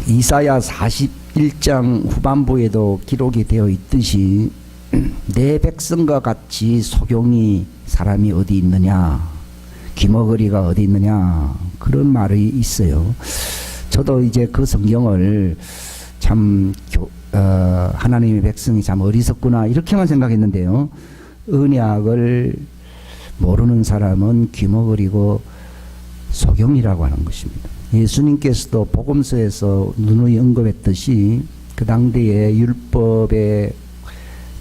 이사야 41장 후반부에도 기록이 되어 있듯이 내 백성과 같이 소경이 사람이 어디 있느냐, 귀머거리가 어디 있느냐, 그런 말이 있어요. 저도 이제 그 성경을 참 하나님의 백성이 참 어리석구나 이렇게만 생각했는데요. 언약을 모르는 사람은 귀머거리고 소경이라고 하는 것입니다. 예수님께서도 복음서에서 누누이 언급했듯이 그 당대의 율법의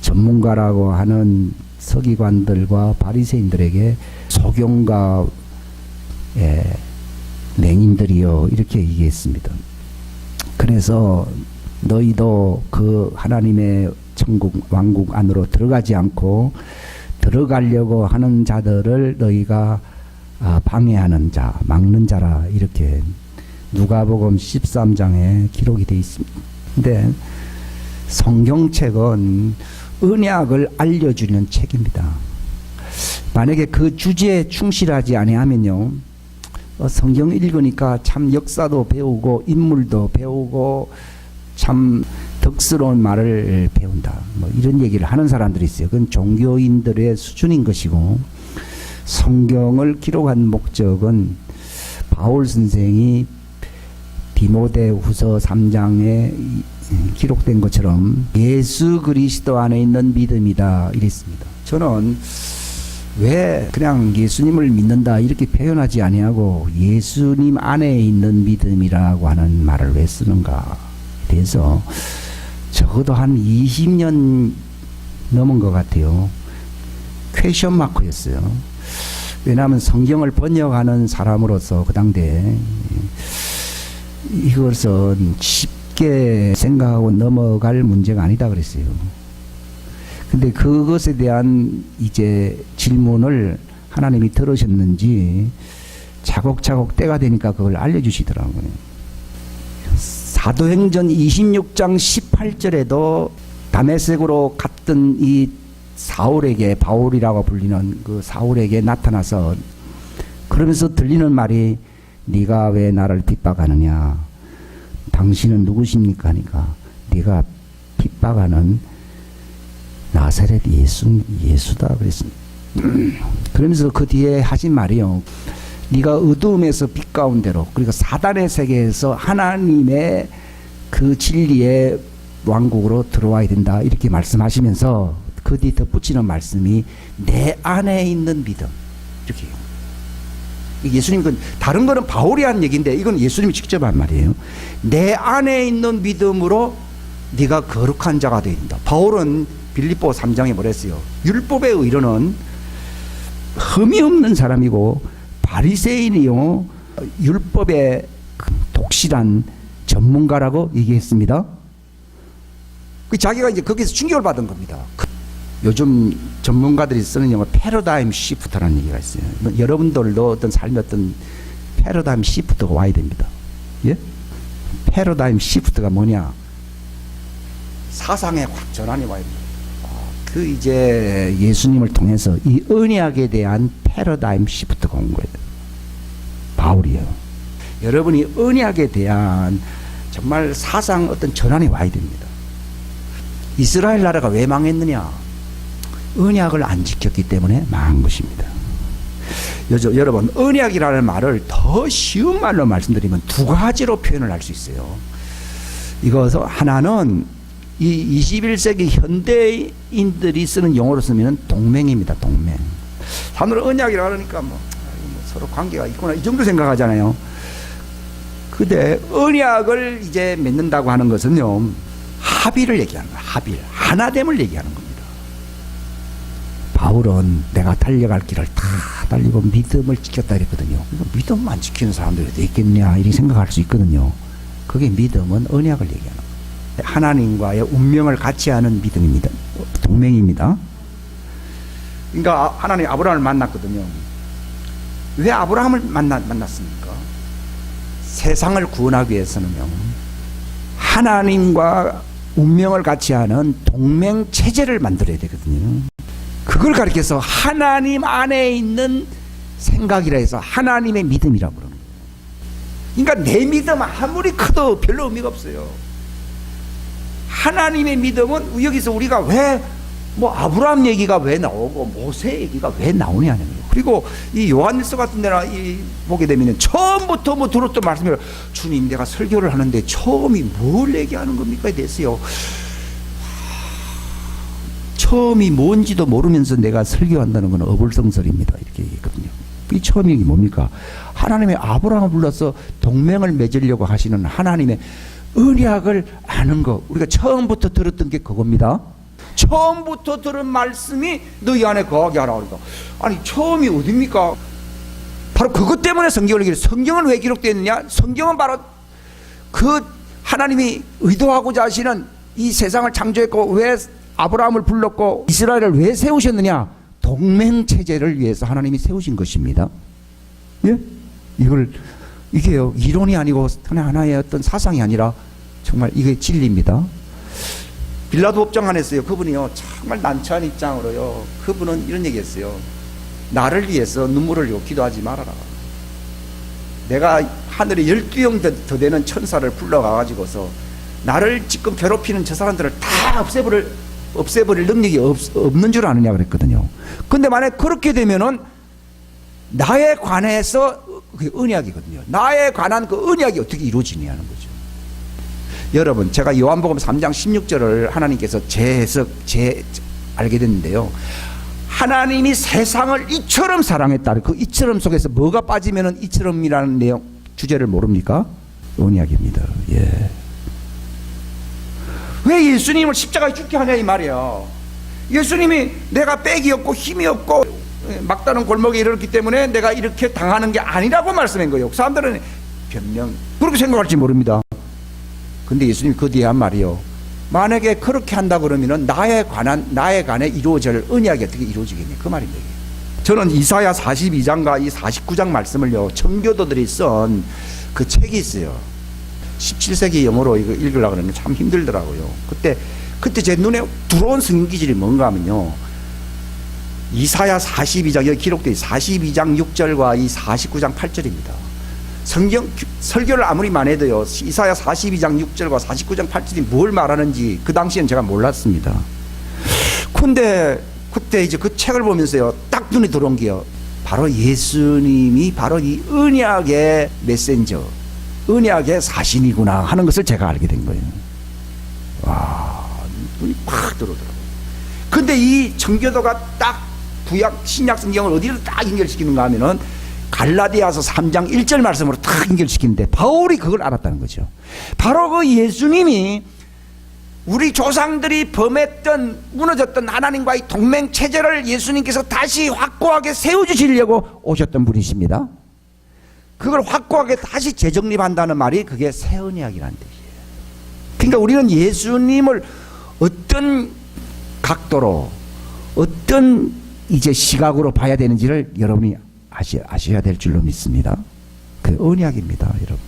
전문가라고 하는 서기관들과 바리새인들에게 소경과 맹인들이요 이렇게 얘기했습니다. 그래서 너희도 그 하나님의 천국 왕국 안으로 들어가지 않고 들어가려고 하는 자들을 너희가 방해하는 자, 막는 자라 이렇게 누가복음 13장에 기록이 되어 있습니다. 근데 성경책은 언약을 알려주는 책입니다. 만약에 그 주제에 충실하지 아니하면요, 성경 읽으니까 참 역사도 배우고 인물도 배우고 참 덕스러운 말을 배운다, 뭐 이런 얘기를 하는 사람들이 있어요. 그건 종교인들의 수준인 것이고, 성경을 기록한 목적은 바울 선생이 디모데후서 3장에 기록된 것처럼 예수 그리스도 안에 있는 믿음이다 이랬습니다. 저는 왜 그냥 예수님을 믿는다 이렇게 표현하지 아니하고 예수님 안에 있는 믿음이라고 하는 말을 왜 쓰는가 대해서 적어도 한 20년 넘은 것 같아요. 퀘션 마크였어요. 왜냐하면 성경을 번역하는 사람으로서 그 당대에 이것은 쉽게 생각하고 넘어갈 문제가 아니다 그랬어요. 근데 그것에 대한 이제 질문을 하나님이 들으셨는지 차곡차곡 때가 되니까 그걸 알려주시더라고요. 사도행전 26장 18절에도 다메섹으로 갔던 이 사울에게, 바울이라고 불리는 그 사울에게 나타나서 그러면서 들리는 말이 네가 왜 나를 핍박하느냐, 당신은 누구십니까 하니까 네가 핍박하는 나사렛 예수다 그랬습니다. 그러면서 그 뒤에 하신 말이요, 네가 어두움에서 빛 가운데로, 그러니까 사단의 세계에서 하나님의 그 진리의 왕국으로 들어와야 된다 이렇게 말씀하시면서 그 뒤 덧붙이는 말씀이 내 안에 있는 믿음 이렇게. 예수님, 다른 거는 바울이 한 얘기인데 이건 예수님이 직접 한 말이에요. 내 안에 있는 믿음으로 네가 거룩한 자가 되야 된다. 바울은 빌립보 3장에 뭐랬어요? 율법의 의로는 흠이 없는 사람이고 바리새인이요 율법의 독실한 전문가라고 얘기했습니다. 자기가 이제 거기서 충격을 받은 겁니다. 요즘 전문가들이 쓰는 용어 패러다임 시프트라는 얘기가 있어요. 여러분들도 어떤 삶의 어떤 패러다임 시프트가 와야 됩니다. 예? 패러다임 시프트가 뭐냐? 사상의 확 전환이 와야 됩니다. 그 이제 예수님을 통해서 이 언약에 대한 패러다임 시프트가 온 거예요. 바울이요. 여러분이 언약에 대한 정말 사상 어떤 전환이 와야 됩니다. 이스라엘 나라가 왜 망했느냐? 언약을 안 지켰기 때문에 망한 것입니다. 여러분, 언약이라는 말을 더 쉬운 말로 말씀드리면 두 가지로 표현을 할 수 있어요. 이것은 하나는 이 21세기 현대인들이 쓰는 용어로 쓰면 동맹입니다. 동맹. 하늘 언약이라 그러니까 뭐 서로 관계가 있구나 이 정도 생각하잖아요. 근데 언약을 이제 맺는다고 하는 것은요, 합의를 얘기하는 거예요. 합의, 하나됨을 얘기하는 겁니다. 바울은 내가 달려갈 길을 다 달리고 믿음을 지켰다 이랬거든요. 믿음만 지키는 사람들이 어디 있겠냐 이렇게 생각할 수 있거든요. 그게 믿음은 언약을 얘기하는 거예요. 하나님과의 운명을 같이 하는 믿음입니다. 동맹입니다. 그러니까 하나님 아브라함을 만났거든요. 왜 아브라함을 만났습니까? 세상을 구원하기 위해서는요, 하나님과 운명을 같이 하는 동맹 체제를 만들어야 되거든요. 그걸 가리켜서 하나님 안에 있는 생각이라 해서 하나님의 믿음이라고 그러는 거예요. 그러니까 내 믿음 아무리 커도 별로 의미가 없어요. 하나님의 믿음은 여기서 우리가 왜 뭐 아브라함 얘기가 왜 나오고 모세 얘기가 왜 나오냐는 거예요. 그리고 이 요한일서 같은 데나 보게 되면 처음부터 뭐 들었던 말씀을 주님 내가 설교를 하는데 처음이 뭘 얘기하는 겁니까? 됐어요. 처음이 뭔지도 모르면서 내가 설교한다는 건 어불성설입니다. 이렇게 얘기했거든요. 이 처음이 뭡니까? 하나님의 아브라함을 불러서 동맹을 맺으려고 하시는 하나님의 언약을 아는 거. 우리가 처음부터 들었던 게 그겁니다. 처음부터 들은 말씀이 너희 안에 거하게 하라 그러니까. 아니 처음이 어딥니까? 바로 그것 때문에 성경을 기록. 성경은 왜 기록되어 있느냐? 성경은 바로 그 하나님이 의도하고자 하시는 이 세상을 창조했고 왜 아브라함을 불렀고 이스라엘을 왜 세우셨느냐? 동맹체제를 위해서 하나님이 세우신 것입니다. 예? 이게요 이론이 아니고 하나의 어떤 사상이 아니라 정말 이게 진리입니다. 빌라도 법정 안에서요 그분이요 정말 난처한 입장으로요 그분은 이런 얘기했어요. 나를 위해서 눈물을 기도하지 말아라. 내가 하늘에 12형 더 되는 천사를 불러가가지고서 나를 지금 괴롭히는 저 사람들을 다 없애버릴 능력이 없는 줄 아느냐 그랬거든요. 근데 만약 그렇게 되면은 나에 관해서 그게 언약이거든요. 나에 관한 그 언약이 어떻게 이루어지냐는 거죠. 여러분 제가 요한복음 3장 16절을 하나님께서 알게 됐는데요. 하나님이 세상을 이처럼 사랑했다. 그 이처럼 속에서 뭐가 빠지면은 이처럼이라는 내용 주제를 모릅니까? 언약입니다. 예. 왜 예수님을 십자가에 죽게 하냐 이 말이야. 예수님이 내가 빽이 없고 힘이 없고 막다른 골목에 이르렀기 때문에 내가 이렇게 당하는 게 아니라고 말씀한 거예요. 사람들은 변명 그렇게 생각할지 모릅니다. 근데 예수님이 그 뒤에 한 말이요. 만약에 그렇게 한다 그러면은 나에 관해 이루어질 언약이 어떻게 이루어지겠냐 그 말입니다. 저는 이사야 42장과 이 49장 말씀을요 청교도들이 쓴 그 책이 있어요. 17세기 영어로 이거 읽으려고 그러면 참 힘들더라고요. 그때 제 눈에 들어온 성경 기질이 뭔가 하면요. 이사야 42장 여기 기록되어 42장 6절과 이 49장 8절입니다. 성경 설교를 아무리 많이 해도요. 이사야 42장 6절과 49장 8절이 뭘 말하는지 그 당시엔 제가 몰랐습니다. 근데 그때 이제 그 책을 보면서요. 딱 눈에 들어온 게요. 바로 예수님이 바로 이 언약의 메신저 언약의 사신이구나 하는 것을 제가 알게 된 거예요. 와, 눈이 팍 들어오더라고요. 근데 이 청교도가 딱 구약 신약 성경을 어디로 딱 연결시키는가 하면은 갈라디아서 3장 1절 말씀으로 딱 연결시키는데 바울이 그걸 알았다는 거죠. 바로 그 예수님이 우리 조상들이 범했던 무너졌던 하나님과의 동맹 체제를 예수님께서 다시 확고하게 세워주시려고 오셨던 분이십니다. 그걸 확고하게 다시 재정립한다는 말이 그게 새 언약이라는 뜻이에요. 그러니까 우리는 예수님을 어떤 각도로 어떤 이제 시각으로 봐야 되는지를 여러분이 아셔야 될 줄로 믿습니다. 그 언약입니다, 여러분.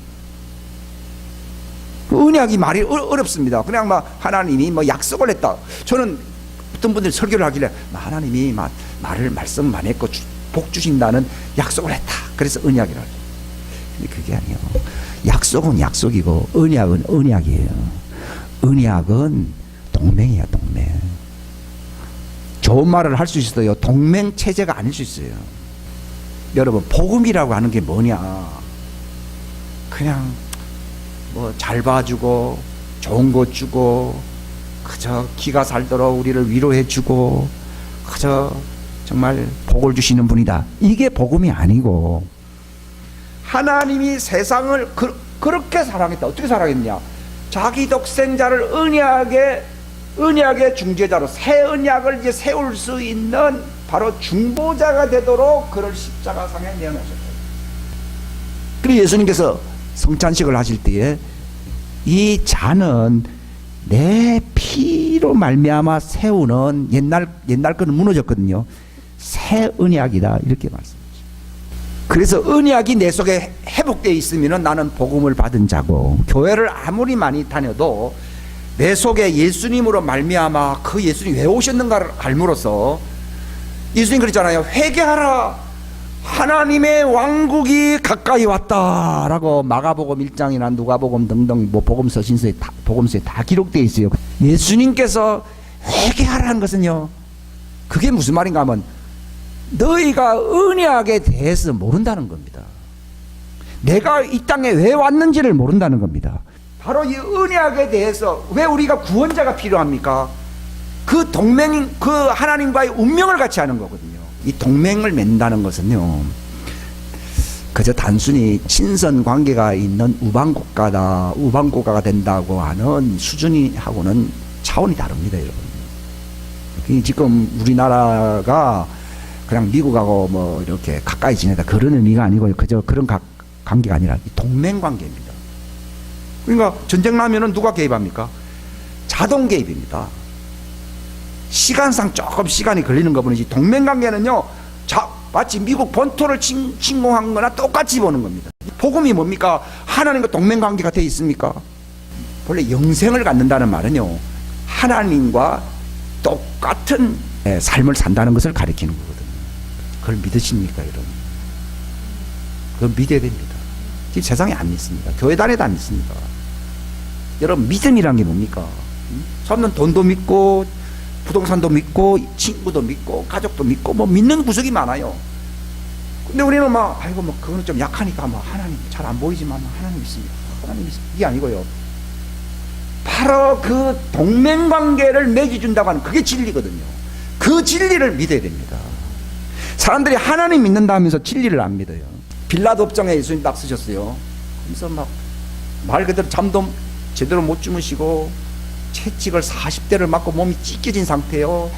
그 언약이 말이 어렵습니다. 그냥 막 하나님이 뭐 약속을 했다. 저는 어떤 분들이 설교를 하길래 하나님이 말씀 많이 했고 복 주신다는 약속을 했다. 그래서 언약이라고. 근데 그게 아니에요. 약속은 약속이고 언약은 언약이에요. 언약은 동맹이야, 동맹. 좋은 말을 할 수 있어요. 동맹 체제가 아닐 수 있어요. 여러분, 복음이라고 하는 게 뭐냐? 그냥 뭐 잘 봐주고 좋은 거 주고 그저 기가 살도록 우리를 위로해주고 그저 정말 복을 주시는 분이다. 이게 복음이 아니고 하나님이 세상을 그렇게 사랑했다. 어떻게 사랑했냐? 자기 독생자를 언약의 중재자로 새 언약을 이제 세울 수 있는 바로 중보자가 되도록 그를 십자가상에 내어놓으셨다. 그리고 예수님께서 성찬식을 하실 때에 이 잔은 내 피로 말미암아 세우는 옛날 거는 무너졌거든요. 새 언약이다 이렇게 말씀하시죠. 그래서 언약이 내 속에 회복되어 있으면 나는 복음을 받은 자고 교회를 아무리 많이 다녀도 내 속에 예수님으로 말미암아 그 예수님이 왜 오셨는가를 알므로써 예수님 그랬잖아요. 회개하라. 하나님의 왕국이 가까이 왔다라고 마가복음 1장이나 누가복음 등등 뭐 복음서신서에 복음서에 다 기록되어 있어요. 예수님께서 회개하라는 것은요, 그게 무슨 말인가 하면 너희가 언약에 대해서 모른다는 겁니다. 내가 이 땅에 왜 왔는지를 모른다는 겁니다. 바로 이 언약에 대해서 왜 우리가 구원자가 필요합니까? 그 동맹, 그 하나님과의 운명을 같이 하는 거거든요. 이 동맹을 맺는다는 것은요, 그저 단순히 친선 관계가 있는 우방국가가 된다고 하는 수준하고는 차원이 다릅니다, 여러분. 지금 우리나라가 그냥 미국하고 뭐 이렇게 가까이 지내다 그런 의미가 아니고요. 그저 그런 관계가 아니라 동맹 관계입니다. 그러니까 전쟁 나면은 누가 개입합니까? 자동 개입입니다. 시간상 조금 시간이 걸리는 거 보니 동맹 관계는요, 마치 미국 본토를 침공한 거나 똑같이 보는 겁니다. 복음이 뭡니까? 하나님과 동맹 관계가 되어 있습니까? 원래 영생을 갖는다는 말은요, 하나님과 똑같은 삶을 산다는 것을 가리키는 거거든요. 그걸 믿으십니까, 여러분? 그걸 믿어야 됩니다. 지금 세상에 안 믿습니다. 교회 다녀도 안 믿습니다. 여러분, 믿음이란 게 뭡니까? 저는 돈도 믿고 부동산도 믿고 친구도 믿고 가족도 믿고 뭐 믿는 구석이 많아요. 근데 우리는 막 아이고 뭐 그거는 좀 약하니까 뭐 하나님 잘 안 보이지만 하나님 있습니다. 하나님 있습니다. 이게 아니고요. 바로 그 동맹 관계를 맺어준다고 하는 그게 진리거든요. 그 진리를 믿어야 됩니다. 사람들이 하나님 믿는다 하면서 진리를 안 믿어요. 빌라도 업장에 예수님 딱 쓰셨어요. 그래서 막 말 그대로 잠도 제대로 못 주무시고 채찍을 40대를 맞고 몸이 찢겨진 상태요.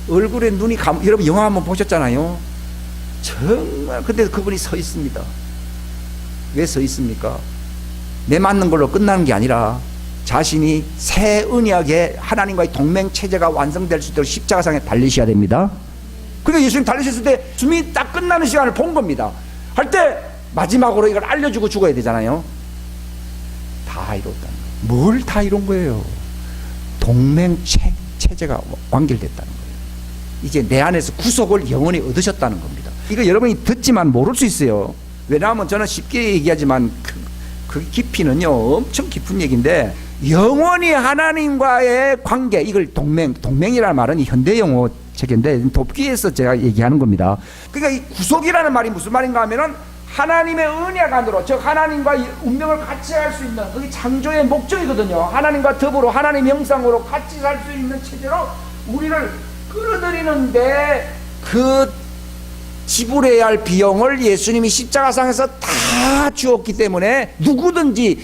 얼굴에 눈이 여러분 영화 한번 보셨잖아요. 정말. 근데 그분이 서 있습니다. 왜 서 있습니까? 내 맞는 걸로 끝나는 게 아니라 자신이 새 언약의 하나님과의 동맹 체제가 완성될 수 있도록 십자가상에 달리셔야 됩니다. 그러니까 예수님 달리셨을 때 숨이 딱 끝나는 시간을 본 겁니다. 할 때 마지막으로 이걸 알려주고 죽어야 되잖아요. 다 이뤘다는 거예요. 뭘 다 이룬 거예요? 동맹 체제가 완결됐다는 거예요. 이제 내 안에서 구속을 영원히 얻으셨다는 겁니다. 이거 여러분이 듣지만 모를 수 있어요. 왜냐하면 저는 쉽게 얘기하지만 그 깊이는요 엄청 깊은 얘기인데, 영원히 하나님과의 관계, 이걸 동맹이라는 말은 현대 용어 책인데 돕기에서 제가 얘기하는 겁니다. 그러니까 이 구속이라는 말이 무슨 말인가 하면은 하나님의 언약 안으로, 즉 하나님과 운명을 같이 할 수 있는, 그게 창조의 목적이거든요. 하나님과 더불어 하나님 형상으로 같이 살 수 있는 체제로 우리를 끌어들이는데, 그 지불해야 할 비용을 예수님이 십자가상에서 다 주었기 때문에 누구든지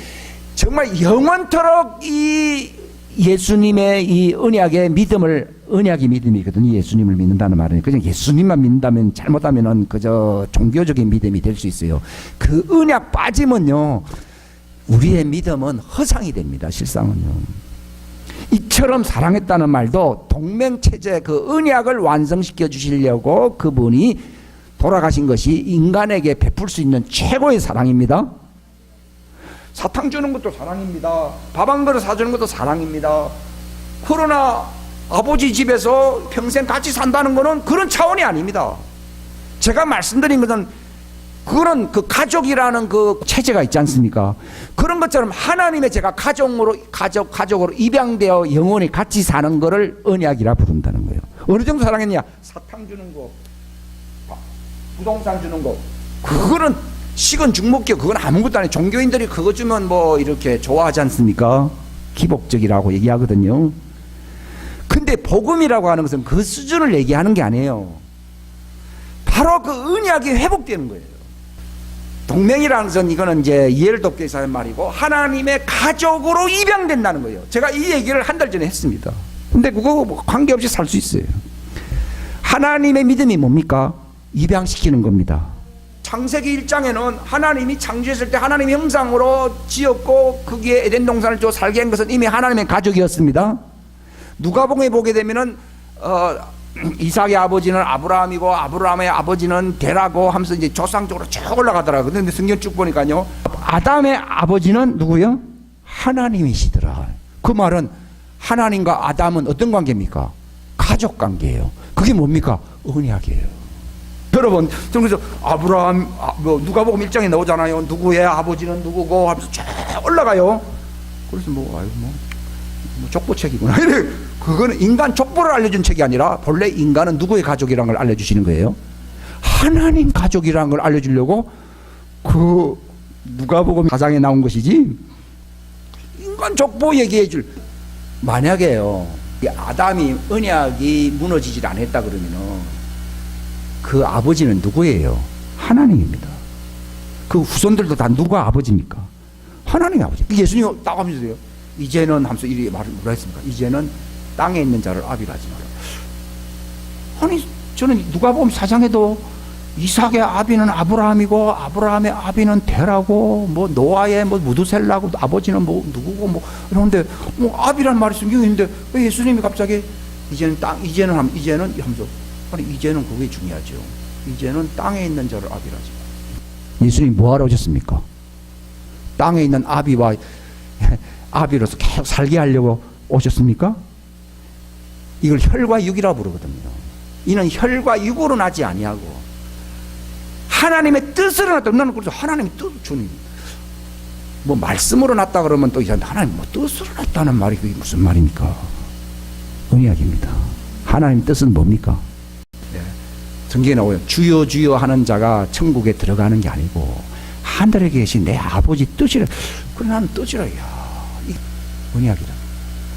정말 영원토록 이 예수님의 이 언약의 믿음을, 언약이 믿음이거든요. 예수님을 믿는다는 말은 그냥 예수님만 믿는다면, 잘못하면은 그저 종교적인 믿음이 될 수 있어요. 그 언약 빠지면요 우리의 믿음은 허상이 됩니다. 실상은요. 이처럼 사랑했다는 말도 동맹체제 그 언약을 완성시켜 주시려고 그분이 돌아가신 것이 인간에게 베풀 수 있는 최고의 사랑입니다. 사탕 주는 것도 사랑입니다. 밥 한 그릇 사주는 것도 사랑입니다. 그러나 아버지 집에서 평생 같이 산다는 것은 그런 차원이 아닙니다. 제가 말씀드린 것은 그런 그 가족이라는 그 체제가 있지 않습니까? 그런 것처럼 하나님의 제가 가족으로 입양되어 영원히 같이 사는 것을 언약이라 부른다는 거예요. 어느 정도 사랑했냐? 사탕 주는 거, 부동산 주는 거, 그거는 식은 죽먹기요. 그건 아무것도 아니에요. 종교인들이 그거 주면 뭐 이렇게 좋아하지 않습니까? 기복적이라고 얘기하거든요. 근데 복음이라고 하는 것은 그 수준을 얘기하는 게 아니에요. 바로 그 언약이 회복되는 거예요. 동맹이라는 것은 이거는 이제 이해를 돕기 위해서 하는 말이고, 하나님의 가족으로 입양된다는 거예요. 제가 이 얘기를 한 달 전에 했습니다. 근데 그거 관계없이 살 수 있어요. 하나님의 믿음이 뭡니까? 입양시키는 겁니다. 창세기 1장에는 하나님이 창조했을 때 하나님의 형상으로 지었고 거기에 에덴 동산을 줘 살게 한 것은 이미 하나님의 가족이었습니다. 누가복음에 보게 되면은 이삭의 아버지는 아브라함이고 아브라함의 아버지는 데라고 하면서 이제 조상적으로 쭉 올라가더라고요. 근데 성경 쭉 보니까요, 아담의 아버지는 누구요? 하나님이시더라. 그 말은 하나님과 아담은 어떤 관계입니까? 가족 관계예요. 그게 뭡니까? 언약이에요. 그 여러분, 그래서 아브라함, 뭐 누가복음 1장에 나오잖아요. 누구의 아버지는 누구고 하면서 쫙 올라가요. 그래서 뭐 족보책이구나. 그거는 인간 족보를 알려준 책이 아니라 본래 인간은 누구의 가족이라는 걸 알려주시는 거예요. 하나님 가족이라는 걸 알려주려고 그 누가복음 4장에 나온 것이지, 인간 족보 얘기해 줄. 만약에요, 이 아담이 언약이 무너지질 않았다 그러면은 그 아버지는 누구예요? 하나님입니다. 그 후손들도 다 누가 아버지입니까? 하나님의 아버지. 예수님 딱 하면서 돼요. 이제는 하면서 이 말을 뭐라 했습니까? 이제는 땅에 있는 자를 아비라 하지 마라. 아니, 저는 누가복음 4장에도 이삭의 아비는 아브라함이고 아브라함의 아비는 데라고 뭐 노아의 뭐 무두셀라고 아버지는 뭐 누구고 뭐 이런데 뭐 아비란 말이 숨겨 있는데 왜 예수님이 갑자기 이제는 하면서, 아니 이제는 그게 중요하죠. 이제는 땅에 있는 자를 아비라 하지 마라. 예수님 뭐하러 오셨습니까? 땅에 있는 아비와 아비로서 계속 살게 하려고 오셨습니까? 이걸 혈과 육이라고 부르거든요. 이는 혈과 육으로 나지 아니하고 하나님의 뜻으로 났다. 나는 그래서 하나님의 뜻, 주님 뭐 말씀으로 났다 그러면 또 하나님 뭐 뜻으로 났다는 말이 그게 무슨 말입니까? 언약입니다. 하나님 뜻은 뭡니까? 네. 성경에 나와요. 주여 주여 하는 자가 천국에 들어가는 게 아니고 하늘에 계신 내 아버지 뜻이라. 그래, 나는 뜻이라. 야, 이 언약이다.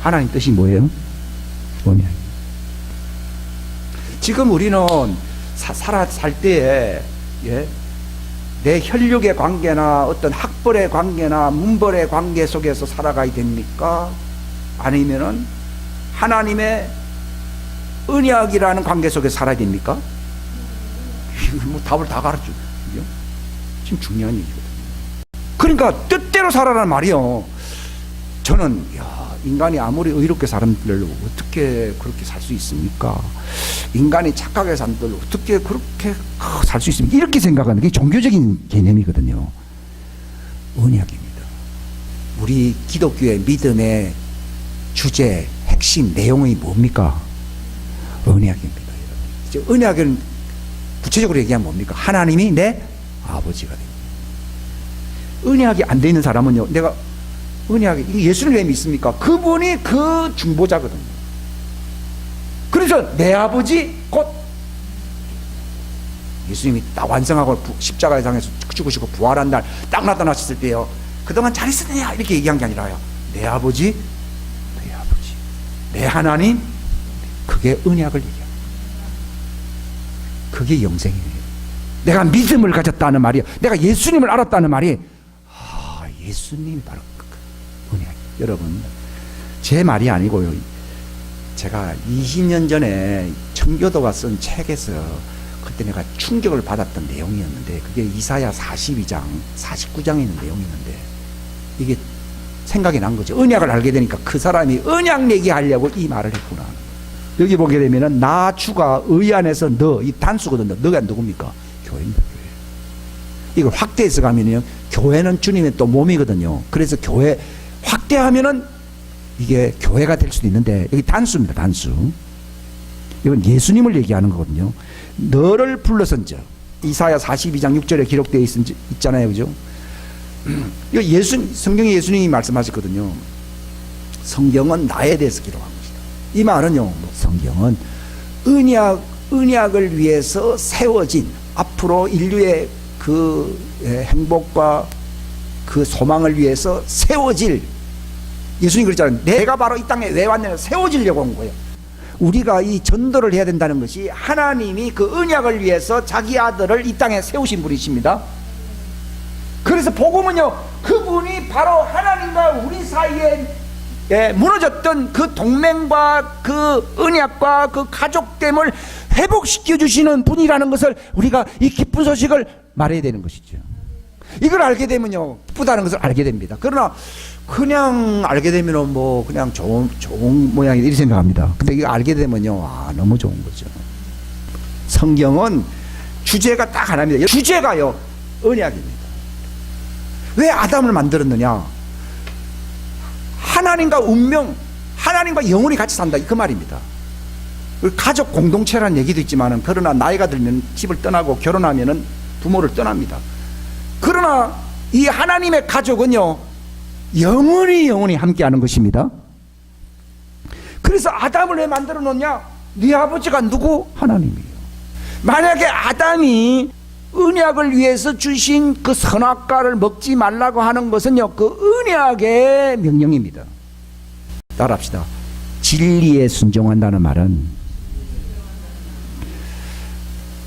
하나님 뜻이 뭐예요? 언약. 지금 우리는 살 때에, 예, 내 혈육의 관계나 어떤 학벌의 관계나 문벌의 관계 속에서 살아가야 됩니까? 아니면은 하나님의 언약이라는 관계 속에 살아야 됩니까? 뭐 답을 다 가르쳐. 지금 중요한 얘기거든요. 그러니까 뜻대로 살아라는 말이요. 저는 인간이 아무리 의롭게 사람들로 어떻게 그렇게 살 수 있습니까? 인간이 착하게 산들 어떻게 그렇게 살 수 있습니까? 이렇게 생각하는 게 종교적인 개념이거든요. 언약입니다. 우리 기독교의 믿음의 주제, 핵심 내용이 뭡니까? 언약입니다. 이제 언약은 구체적으로 얘기하면 뭡니까? 하나님이 내 아버지가 됩니다. 언약이 안 돼 있는 사람은요, 내가 언약이 예수를 왜 믿습니까? 그분이 그 중보자거든요. 그래서 내 아버지 곧 예수님이 딱 완성하고 십자가에 상해서 죽으시고 부활한 날 딱 나타나셨을 때요, 그동안 잘 있었느냐 이렇게 얘기한 게 아니라요, 내 아버지, 내 하나님, 그게 언약을 얘기합니다. 그게 영생이에요. 내가 믿음을 가졌다는 말이에요. 내가 예수님을 알았다는 말이, 예수님이 바로 언약. 여러분, 제 말이 아니고요, 제가 20년 전에 청교도가 쓴 책에서 그때 내가 충격을 받았던 내용이었는데, 그게 이사야 42장 49장에 있는 내용이었는데, 이게 생각이 난 거죠. 언약을 알게 되니까 그 사람이 언약 얘기하려고 이 말을 했구나. 여기 보게 되면은 나 주가 의 안에서 너, 이 단수거든요. 너가 누굽니까? 교회입니다. 교회. 이걸 확대해서 가면요, 교회는 주님의 또 몸이거든요. 그래서 교회 확대하면은 이게 교회가 될 수도 있는데, 여기 단수입니다. 단수. 이건 예수님을 얘기하는 거거든요. 너를 불러선 자. 이사야 42장 6절에 기록되어 있잖아요. 그죠? 이거 성경에 예수님이 말씀하셨거든요. 성경은 나에 대해서 기록한 것이다. 이 말은요, 성경은 언약을 위해서 세워진, 앞으로 인류의 그 행복과 그 소망을 위해서 세워질, 예수님이 그랬잖아요. 내가 바로 이 땅에 왜 왔냐면 세워지려고 온 거예요. 우리가 이 전도를 해야 된다는 것이 하나님이 그 언약을 위해서 자기 아들을 이 땅에 세우신 분이십니다. 그래서 복음은요, 그분이 바로 하나님과 우리 사이에 무너졌던 그 동맹과 그 언약과 그 가족됨을 회복시켜 주시는 분이라는 것을 우리가 이 기쁜 소식을 말해야 되는 것이죠. 이걸 알게 되면요, 기쁘다는 것을 알게 됩니다. 그러나 그냥 알게 되면은 뭐 그냥 좋은 모양이다 이렇게 생각합니다. 근데 이거 알게 되면요, 너무 좋은 거죠. 성경은 주제가 딱 하나입니다. 주제가요, 언약입니다. 왜 아담을 만들었느냐? 하나님과 운명, 하나님과 영원히 같이 산다, 그 말입니다. 가족 공동체라는 얘기도 있지만, 그러나 나이가 들면 집을 떠나고 결혼하면 부모를 떠납니다. 그러나 이 하나님의 가족은요, 영원히 함께하는 것입니다. 그래서 아담을 왜 만들어 놓냐? 네 아버지가 누구? 하나님이에요. 만약에 아담이 언약을 위해서 주신 그 선악과를 먹지 말라고 하는 것은요, 그 언약의 명령입니다. 따라합시다. 진리에 순종한다는 말은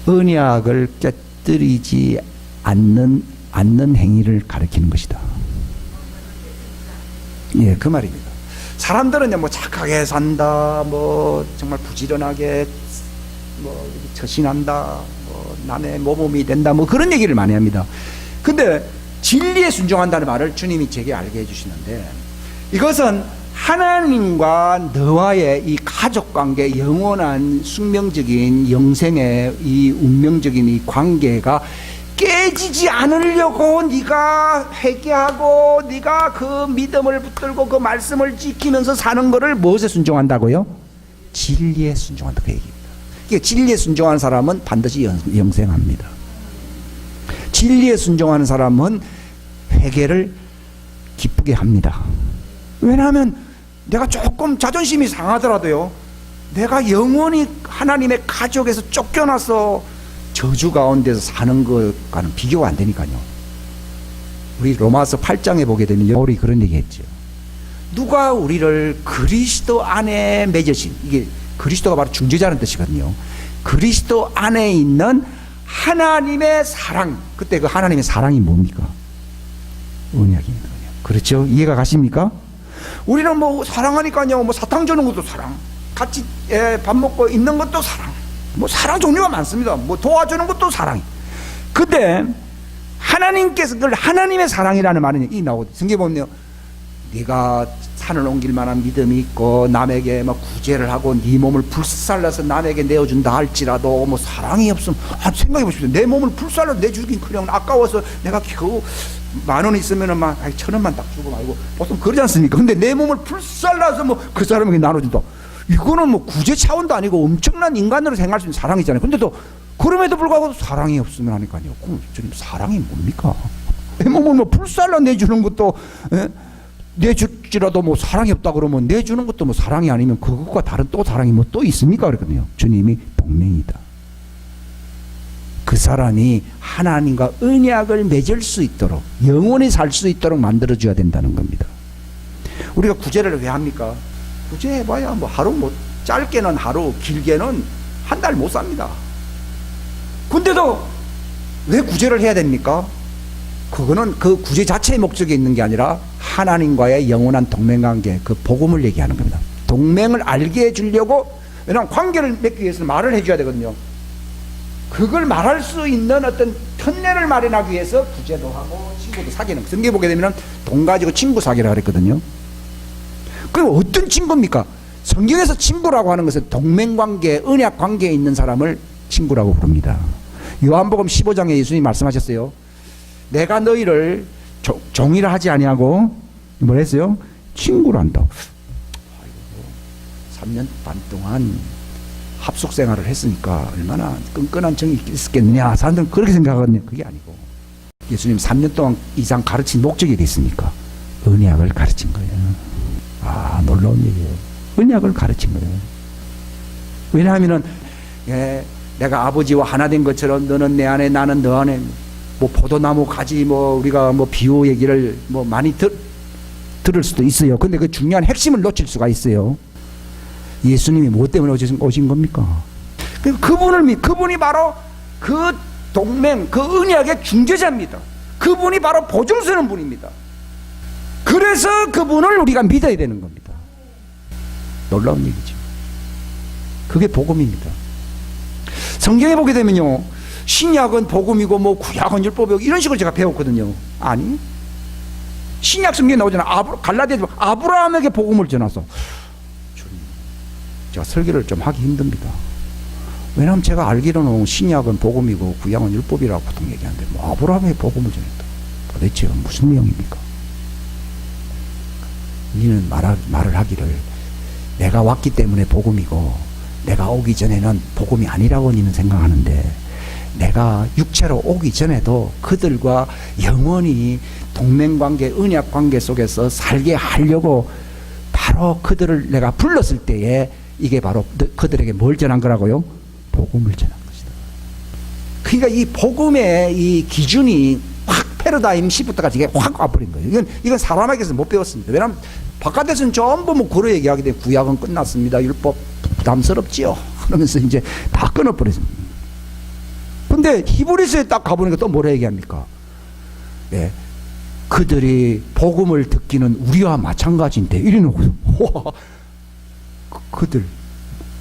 언약을 깨뜨리지 않는 행위를 가리키는 것이다. 예, 그 말입니다. 사람들은 뭐 착하게 산다, 뭐 정말 부지런하게 뭐 처신한다, 뭐 남의 모범이 된다, 뭐 그런 얘기를 많이 합니다. 근데 진리에 순종한다는 말을 주님이 제게 알게 해주시는데, 이것은 하나님과 너와의 이 가족관계, 영원한 숙명적인 영생의 이 운명적인 이 관계가 깨지지 않으려고 네가 회개하고 네가 그 믿음을 붙들고 그 말씀을 지키면서 사는 것을 무엇에 순종한다고요? 진리에 순종한다, 그 얘기입니다. 그러니까 진리에 순종하는 사람은 반드시 영생합니다. 진리에 순종하는 사람은 회개를 기쁘게 합니다. 왜냐하면 내가 조금 자존심이 상하더라도요, 내가 영원히 하나님의 가족에서 쫓겨나서 저주 가운데서 사는 것과는 비교가 안 되니까요. 우리 로마서 8장에 보게 되면 바울이 그런 얘기했죠. 누가 우리를 그리스도 안에 맺으신, 이게 그리스도가 바로 중재자라는 뜻이거든요. 그리스도 안에 있는 하나님의 사랑, 그때 그 하나님의 사랑이 뭡니까? 언약입니다. 그렇죠? 이해가 가십니까? 우리는 뭐 사랑하니까요, 뭐 사탕 주는 것도 사랑, 같이 밥 먹고 있는 것도 사랑, 뭐 사랑 종류가 많습니다. 뭐 도와주는 것도 사랑. 근데 하나님께서 그걸 하나님의 사랑이라는 말은 이 나오고, 성경에 보면요, 네가 산을 옮길 만한 믿음이 있고 남에게 막 구제를 하고 네 몸을 불살라서 남에게 내어준다 할지라도 뭐 사랑이 없으면, 생각해 보십시오. 내 몸을 불살라서 내주긴커녕 아까워서 내가 겨우 10,000원 있으면은 막 1,000원만 딱 주고 말고, 보통 그러지 않습니까? 근데 내 몸을 불살라서 뭐 그 사람에게 나눠준다, 이거는 뭐 구제 차원도 아니고 엄청난 인간으로 생각할 수 있는 사랑이잖아요. 근데 또 그럼에도 불구하고 사랑이 없으면 하니까요. 그럼 주님, 사랑이 뭡니까? 내 몸을 뭐 불살라 내주는 것도, 내줄지라도 뭐 사랑이 없다 그러면 내주는 것도 뭐 사랑이 아니면 그것과 다른 또 사랑이 뭐 또 있습니까? 그랬거든요. 주님이 동맹이다. 그 사람이 하나님과 언약을 맺을 수 있도록, 영원히 살 수 있도록 만들어줘야 된다는 겁니다. 우리가 구제를 왜 합니까? 구제해봐야 뭐 하루, 뭐 짧게는 하루, 길게는 한 달 못 삽니다. 근데도 왜 구제를 해야 됩니까? 그거는 그 구제 자체의 목적이 있는 게 아니라 하나님과의 영원한 동맹관계, 그 복음을 얘기하는 겁니다. 동맹을 알게 해주려고, 왜냐하면 관계를 맺기 위해서는 말을 해줘야 되거든요. 그걸 말할 수 있는 어떤 편례를 마련하기 위해서 구제도 하고 친구도 사귀는, 성경에 보게 되면 돈 가지고 친구 사귀라 그랬거든요. 그럼 어떤 친구입니까? 성경에서 친구라고 하는 것은 동맹관계, 언약관계에 있는 사람을 친구라고 부릅니다. 요한복음 15장에 예수님이 말씀하셨어요. 내가 너희를 종이라 하지 아니하고 뭘 했어요? 친구로 한다. 3년 반 동안 합숙 생활을 했으니까 얼마나 끈끈한 정이 있었겠느냐, 사람들은 그렇게 생각하거든요. 그게 아니고, 예수님 3년 동안 이상 가르친 목적이 있습니까? 언약을 가르친 거예요. 아, 놀라운 얘기예요. 언약을 가르친 거예요. 왜냐하면은, 내가 아버지와 하나 된 것처럼 너는 내 안에 나는 너 안에, 뭐 포도나무 가지, 뭐 우리가 뭐 비유 얘기를 뭐 많이 들을 수도 있어요. 근데 그 중요한 핵심을 놓칠 수가 있어요. 예수님이 뭐 때문에 오신 겁니까? 그분이 바로 그 동맹, 그 언약의 중재자입니다. 그분이 바로 보증 서는 분입니다. 그래서 그분을 우리가 믿어야 되는 겁니다. 놀라운 얘기죠. 그게 복음입니다. 성경에 보게 되면요, 신약은 복음이고 뭐 구약은 율법이고 이런 식으로 제가 배웠거든요. 아니, 신약 성경에 나오잖아. 갈라디아서 아브라함에게 복음을 전하소. 제가 설교를 좀 하기 힘듭니다. 왜냐하면 제가 알기로는 신약은 복음이고 구약은 율법이라고 보통 얘기하는데, 뭐 아브라함에게 복음을 전했다. 도대체 무슨 내용입니까? 이는 말을 하기를 내가 왔기 때문에 복음이고 내가 오기 전에는 복음이 아니라고 니는 생각하는데 내가 육체로 오기 전에도 그들과 영원히 동맹관계, 언약관계 속에서 살게 하려고 바로 그들을 내가 불렀을 때에 이게 바로 그들에게 뭘 전한 거라고요? 복음을 전한 것이다. 그러니까 이 복음의 이 기준이 확 패러다임 시프트가 이게 확 와버린 거예요. 이건 사람에게서 못 배웠습니다. 왜냐하면 바깥에서는 전부 뭐 그런 얘기하게 돼. 구약은 끝났습니다. 율법 부담스럽지요. 그러면서 이제 다 끊어버렸습니다. 근데 히브리서에 딱 가보니까 또 뭐라 얘기합니까? 예. 그들이 복음을 듣기는 우리와 마찬가지인데 이래놓고 와, 그들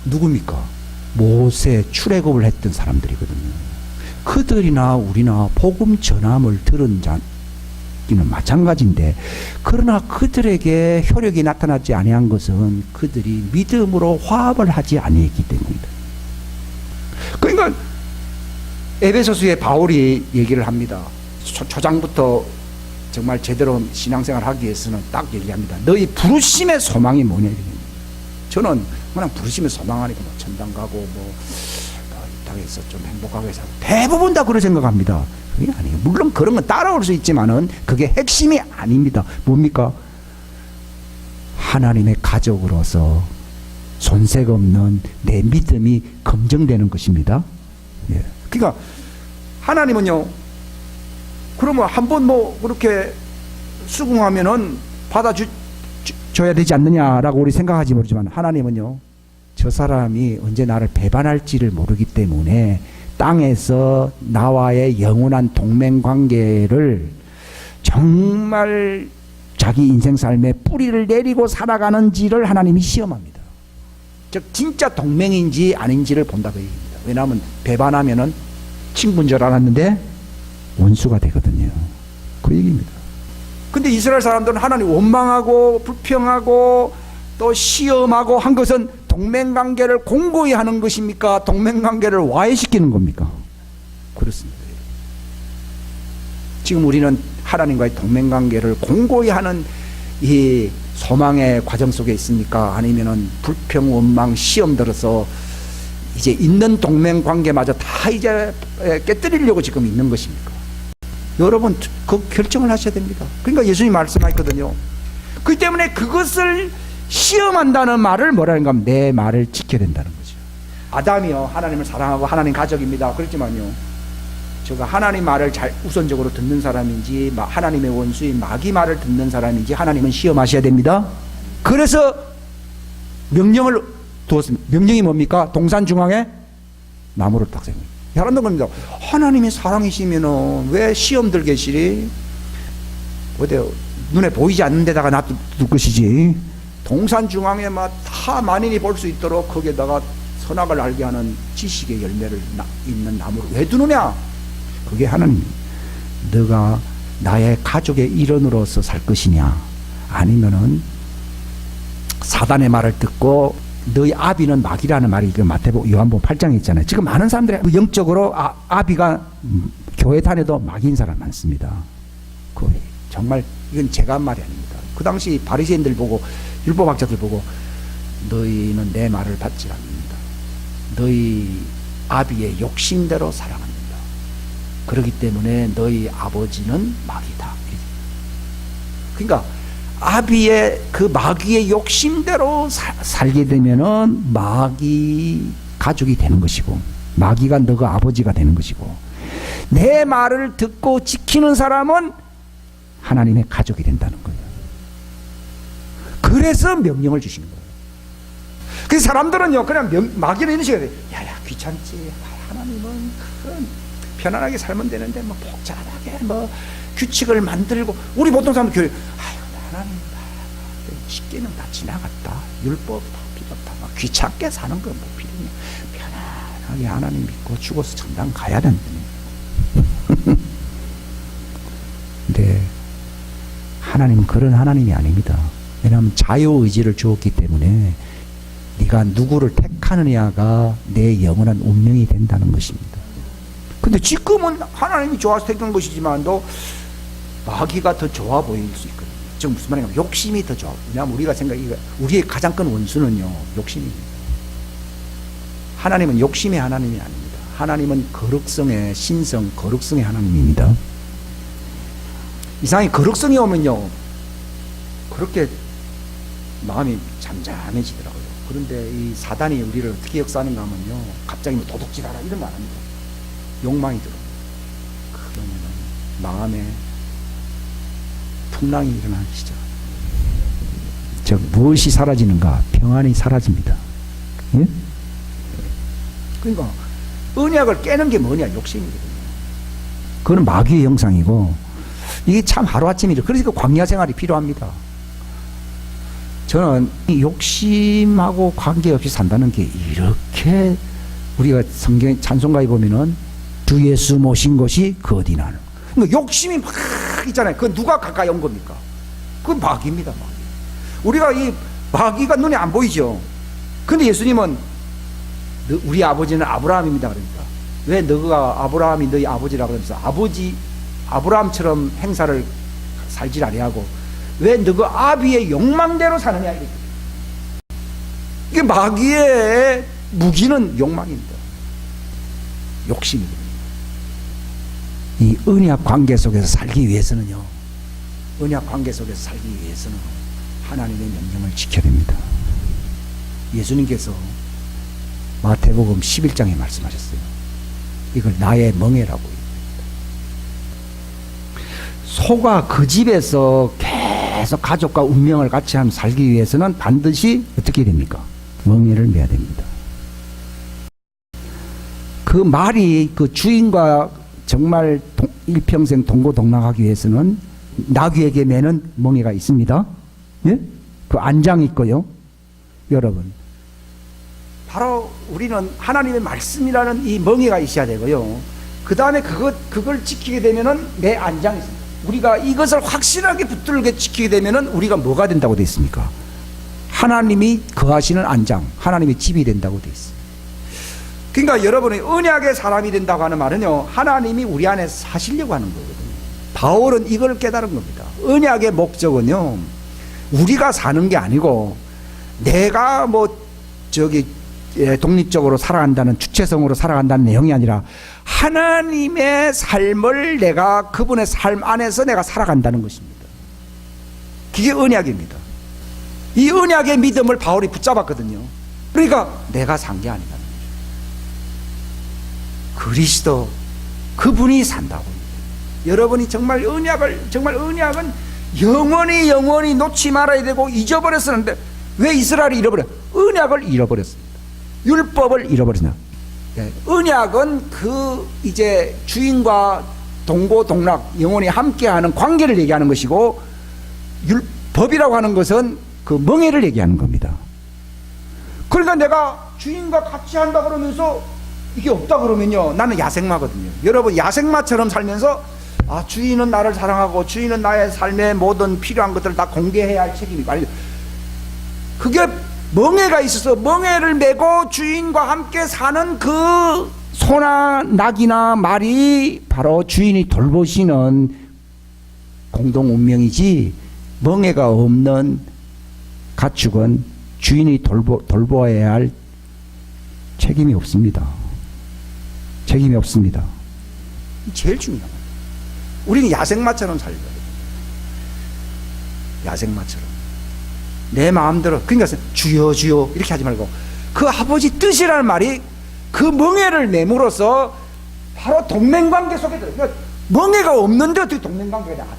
누굽니까? 모세 출애굽을 했던 사람들이거든요. 그들이나 우리나 복음 전함을 들은 자기는 마찬가지인데 그러나 그들에게 효력이 나타나지 아니한 것은 그들이 믿음으로 화합을 하지 아니했기 때문이다. 그러니까 에베소서에 바울이 얘기를 합니다. 초장부터 정말 제대로 신앙생활 하기 위해서는 딱 얘기합니다. 너희 부르심의 소망이 뭐냐. 저는 그냥 부르심의 소망하니까 뭐 천당 가고 뭐 이 땅에서 좀 행복하게 살고 대부분 다 그렇게 생각합니다. 그게 아니에요. 물론 그런 건 따라올 수 있지만은 그게 핵심이 아닙니다. 뭡니까? 하나님의 가족으로서 손색 없는 내 믿음이 검증되는 것입니다. 예. 그러니까 하나님은요, 그러면 한번 뭐 그렇게 수긍하면은 받아줘야 되지 않느냐라고 우리 생각하지 모르지만 하나님은요, 저 사람이 언제 나를 배반할지를 모르기 때문에 땅에서 나와의 영원한 동맹 관계를 정말 자기 인생 삶에 뿌리를 내리고 살아가는지를 하나님이 시험합니다. 즉 진짜 동맹인지 아닌지를 본다고 얘기합니다. 왜냐하면 배반하면은 친구인 줄 알았는데 원수가 되거든요. 그 얘기입니다. 근데 이스라엘 사람들은 하나님 원망하고 불평하고 또 시험하고 한 것은 동맹관계를 공고히 하는 것입니까? 동맹관계를 와해시키는 겁니까? 그렇습니다. 지금 우리는 하나님과의 동맹관계를 공고히 하는 이 소망의 과정 속에 있습니까? 아니면은 불평, 원망, 시험 들어서 이제 있는 동맹관계마저 다 이제 깨뜨리려고 지금 있는 것입니까? 여러분 그 결정을 하셔야 됩니다. 그러니까 예수님이 말씀하셨거든요. 그렇기 때문에 그것을 시험한다는 말을 뭐라는가 하면 내 말을 지켜야 된다는 거죠. 아담이요 하나님을 사랑하고 하나님 가족입니다. 그렇지만요 제가 하나님 말을 잘 우선적으로 듣는 사람인지 하나님의 원수인 마귀 말을 듣는 사람인지 하나님은 시험하셔야 됩니다. 그래서 명령을 두었습니다. 명령이 뭡니까? 동산 중앙에 나무를 딱 세웁니다. 잘한다는 겁니다. 하나님이 사랑이시면은 왜 시험들 계시리? 어때요? 눈에 보이지 않는 데다가 놔둘 것이지. 동산 중앙에 다 만인이 볼 수 있도록 거기에다가 선악을 알게 하는 지식의 열매를 있는 나무를 왜 두느냐? 그게 하나님입니다. 너가 나의 가족의 일원으로서 살 것이냐? 아니면은 사단의 말을 듣고 너희 아비는 마귀라는 말이 마태복음 요한복음 8장에 있잖아요. 지금 많은 사람들이 영적으로 아비가 교회 다녀도 마귀인 사람 많습니다. 그 정말 이건 제가 한 말이 아닙니다. 그 당시 바리새인들 보고 율법학자들 보고 너희는 내 말을 받지 않는다. 너희 아비의 욕심대로 살아간다. 그렇기 때문에 너희 아버지는 마귀다. 그러니까 아비의 그 마귀의 욕심대로 살게 되면은 마귀 가족이 되는 것이고 마귀가 너가 아버지가 되는 것이고 내 말을 듣고 지키는 사람은 하나님의 가족이 된다는 거예요. 그래서 명령을 주시는 거예요. 그래서 사람들은요 그냥 마귀는 이런 식으로 야야 귀찮지. 하나님은 편안하게 살면 되는데 뭐 복잡하게 뭐 규칙을 만들고 우리 보통 사람들 교회 하나님 쉽게는 다 지나갔다. 율법 다 필요 없다. 막 귀찮게 사는 건 뭐 필요해. 편안하게 하나님 믿고 죽어서 천당 가야 된다. 근데 하나님은 그런 하나님이 아닙니다. 왜냐하면 자유의지를 주었기 때문에 네가 누구를 택하느냐가 내 영원한 운명이 된다는 것입니다. 근데 지금은 하나님이 좋아서 택한 것이지만도 마귀가 더 좋아 보일 수 있거든요. 지금 무슨 말이냐면 욕심이 더 좋아. 왜냐하면 우리가 우리의 가장 큰 원수는요 욕심입니다. 하나님은 욕심의 하나님이 아닙니다. 하나님은 거룩성의 신성, 거룩성의 하나님입니다. 이상하게 거룩성이 오면요, 그렇게 마음이 잠잠해지더라고요. 그런데 이 사단이 우리를 어떻게 역사하는가 하면요, 갑자기 뭐 도둑질하라 이런 거 안 합니다. 욕망이 들어요. 그러면 마음에 풍랑이 일어나기 시작. 즉 무엇이 사라지는가? 평안이 사라집니다. 예? 그러니까 언약을 깨는 게 뭐냐? 욕심이거든요. 그건 마귀의 형상이고, 이게 참 하루아침이죠. 그래서 광야 생활이 필요합니다. 저는 이 욕심하고 관계없이 산다는 게 이렇게, 우리가 성경 찬송가에 보면은 주 예수 모신 것이 그 어디 나는, 그러니까 욕심이 막 있잖아요. 그건 누가 가까이 온 겁니까? 그건 마귀입니다. 마귀. 우리가 이 마귀가 눈에 안 보이죠. 근데 예수님은 우리 아버지는 아브라함입니다. 그러니까 왜 너가 아브라함이 너희 아버지라 그러면서 아브라함처럼 행사를 살지 아니하고 왜 너가 아비의 욕망대로 사느냐, 이렇게. 이게 마귀의 무기는 욕망입니다. 욕심이거든요. 이 언약 관계 속에서 살기 위해서는요, 언약 관계 속에서 살기 위해서는 하나님의 명령을 지켜야 됩니다. 예수님께서 마태복음 11장에 말씀하셨어요. 이걸 나의 멍에라고. 소가 그 집에서 계속 가족과 운명을 같이 하며 살기 위해서는 반드시 어떻게 됩니까? 멍에를 매야 됩니다. 그 말이 그 주인과 정말 일평생 동고동락하기 위해서는 나귀에게 매는 멍에가 있습니다. 예? 그 안장이 있고요. 여러분, 바로 우리는 하나님의 말씀이라는 이 멍에가 있어야 되고요. 그 다음에 그걸 지키게 되면은 내 안장이 있습니다. 우리가 이것을 확실하게 붙들게 지키게 되면은 우리가 뭐가 된다고 되어 있습니까? 하나님이 거하시는 안장, 하나님의 집이 된다고 되어 있습니다. 그러니까 여러분이 언약의 사람이 된다고 하는 말은요, 하나님이 우리 안에 사시려고 하는 거거든요. 바울은 이걸 깨달은 겁니다. 언약의 목적은요, 우리가 사는 게 아니고 내가 독립적으로 살아간다는, 주체성으로 살아간다는 내용이 아니라 하나님의 삶을 내가 그분의 삶 안에서 내가 살아간다는 것입니다. 그게 언약입니다. 이 언약의 믿음을 바울이 붙잡았거든요. 그러니까 내가 산 게 아니다. 그리스도 그분이 산다고. 여러분이 정말 언약은 영원히 놓지 말아야 되고 잊어버렸었는데 왜 이스라엘이 잃어버려? 언약을 잃어버렸습니다. 율법을 잃어버렸습니다. 언약은 그 이제 주인과 동고동락 영원히 함께하는 관계를 얘기하는 것이고, 법이라고 하는 것은 그 멍에를 얘기하는 겁니다. 그러니까 내가 주인과 같이 한다 그러면서 이게 없다 그러면요, 나는 야생마거든요. 여러분, 야생마처럼 살면서 주인은 나를 사랑하고 주인은 나의 삶의 모든 필요한 것들을 다 공개해야 할 책임이 아니죠. 그게 멍에가 있어서 멍에를 메고 주인과 함께 사는 그 소나 낙이나 말이 바로 주인이 돌보시는 공동 운명이지, 멍에가 없는 가축은 주인이 돌보아야 할 책임이 없습니다. 책임이 없습니다. 제일 중요한 거예요. 우리는 야생마처럼 살려야 돼요. 야생마처럼. 내 마음대로, 그러니까 주여 주여 이렇게 하지 말고 그 아버지 뜻이라는 말이 그 멍에를 매물어서 바로 동맹관계 속에 들어요. 그러니까 멍에가 없는데 어떻게 동맹관계가 나가요?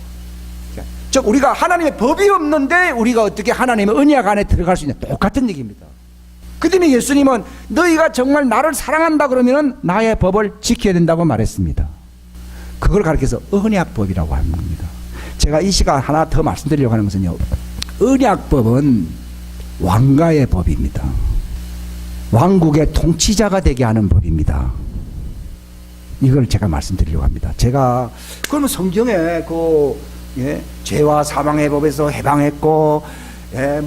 즉 우리가 하나님의 법이 없는데 우리가 어떻게 하나님의 언약 안에 들어갈 수 있냐, 똑같은 얘기입니다. 그 때문에 예수님은 너희가 정말 나를 사랑한다 그러면 나의 법을 지켜야 된다고 말했습니다. 그걸 가르쳐서 언약법이라고 하는 겁니다. 제가 이 시간 하나 더 말씀드리려고 하는 것은요, 언약법은 왕가의 법입니다. 왕국의 통치자가 되게 하는 법입니다. 이걸 제가 말씀드리려고 합니다. 제가 그러면 성경에 죄와 사망의 법에서 해방했고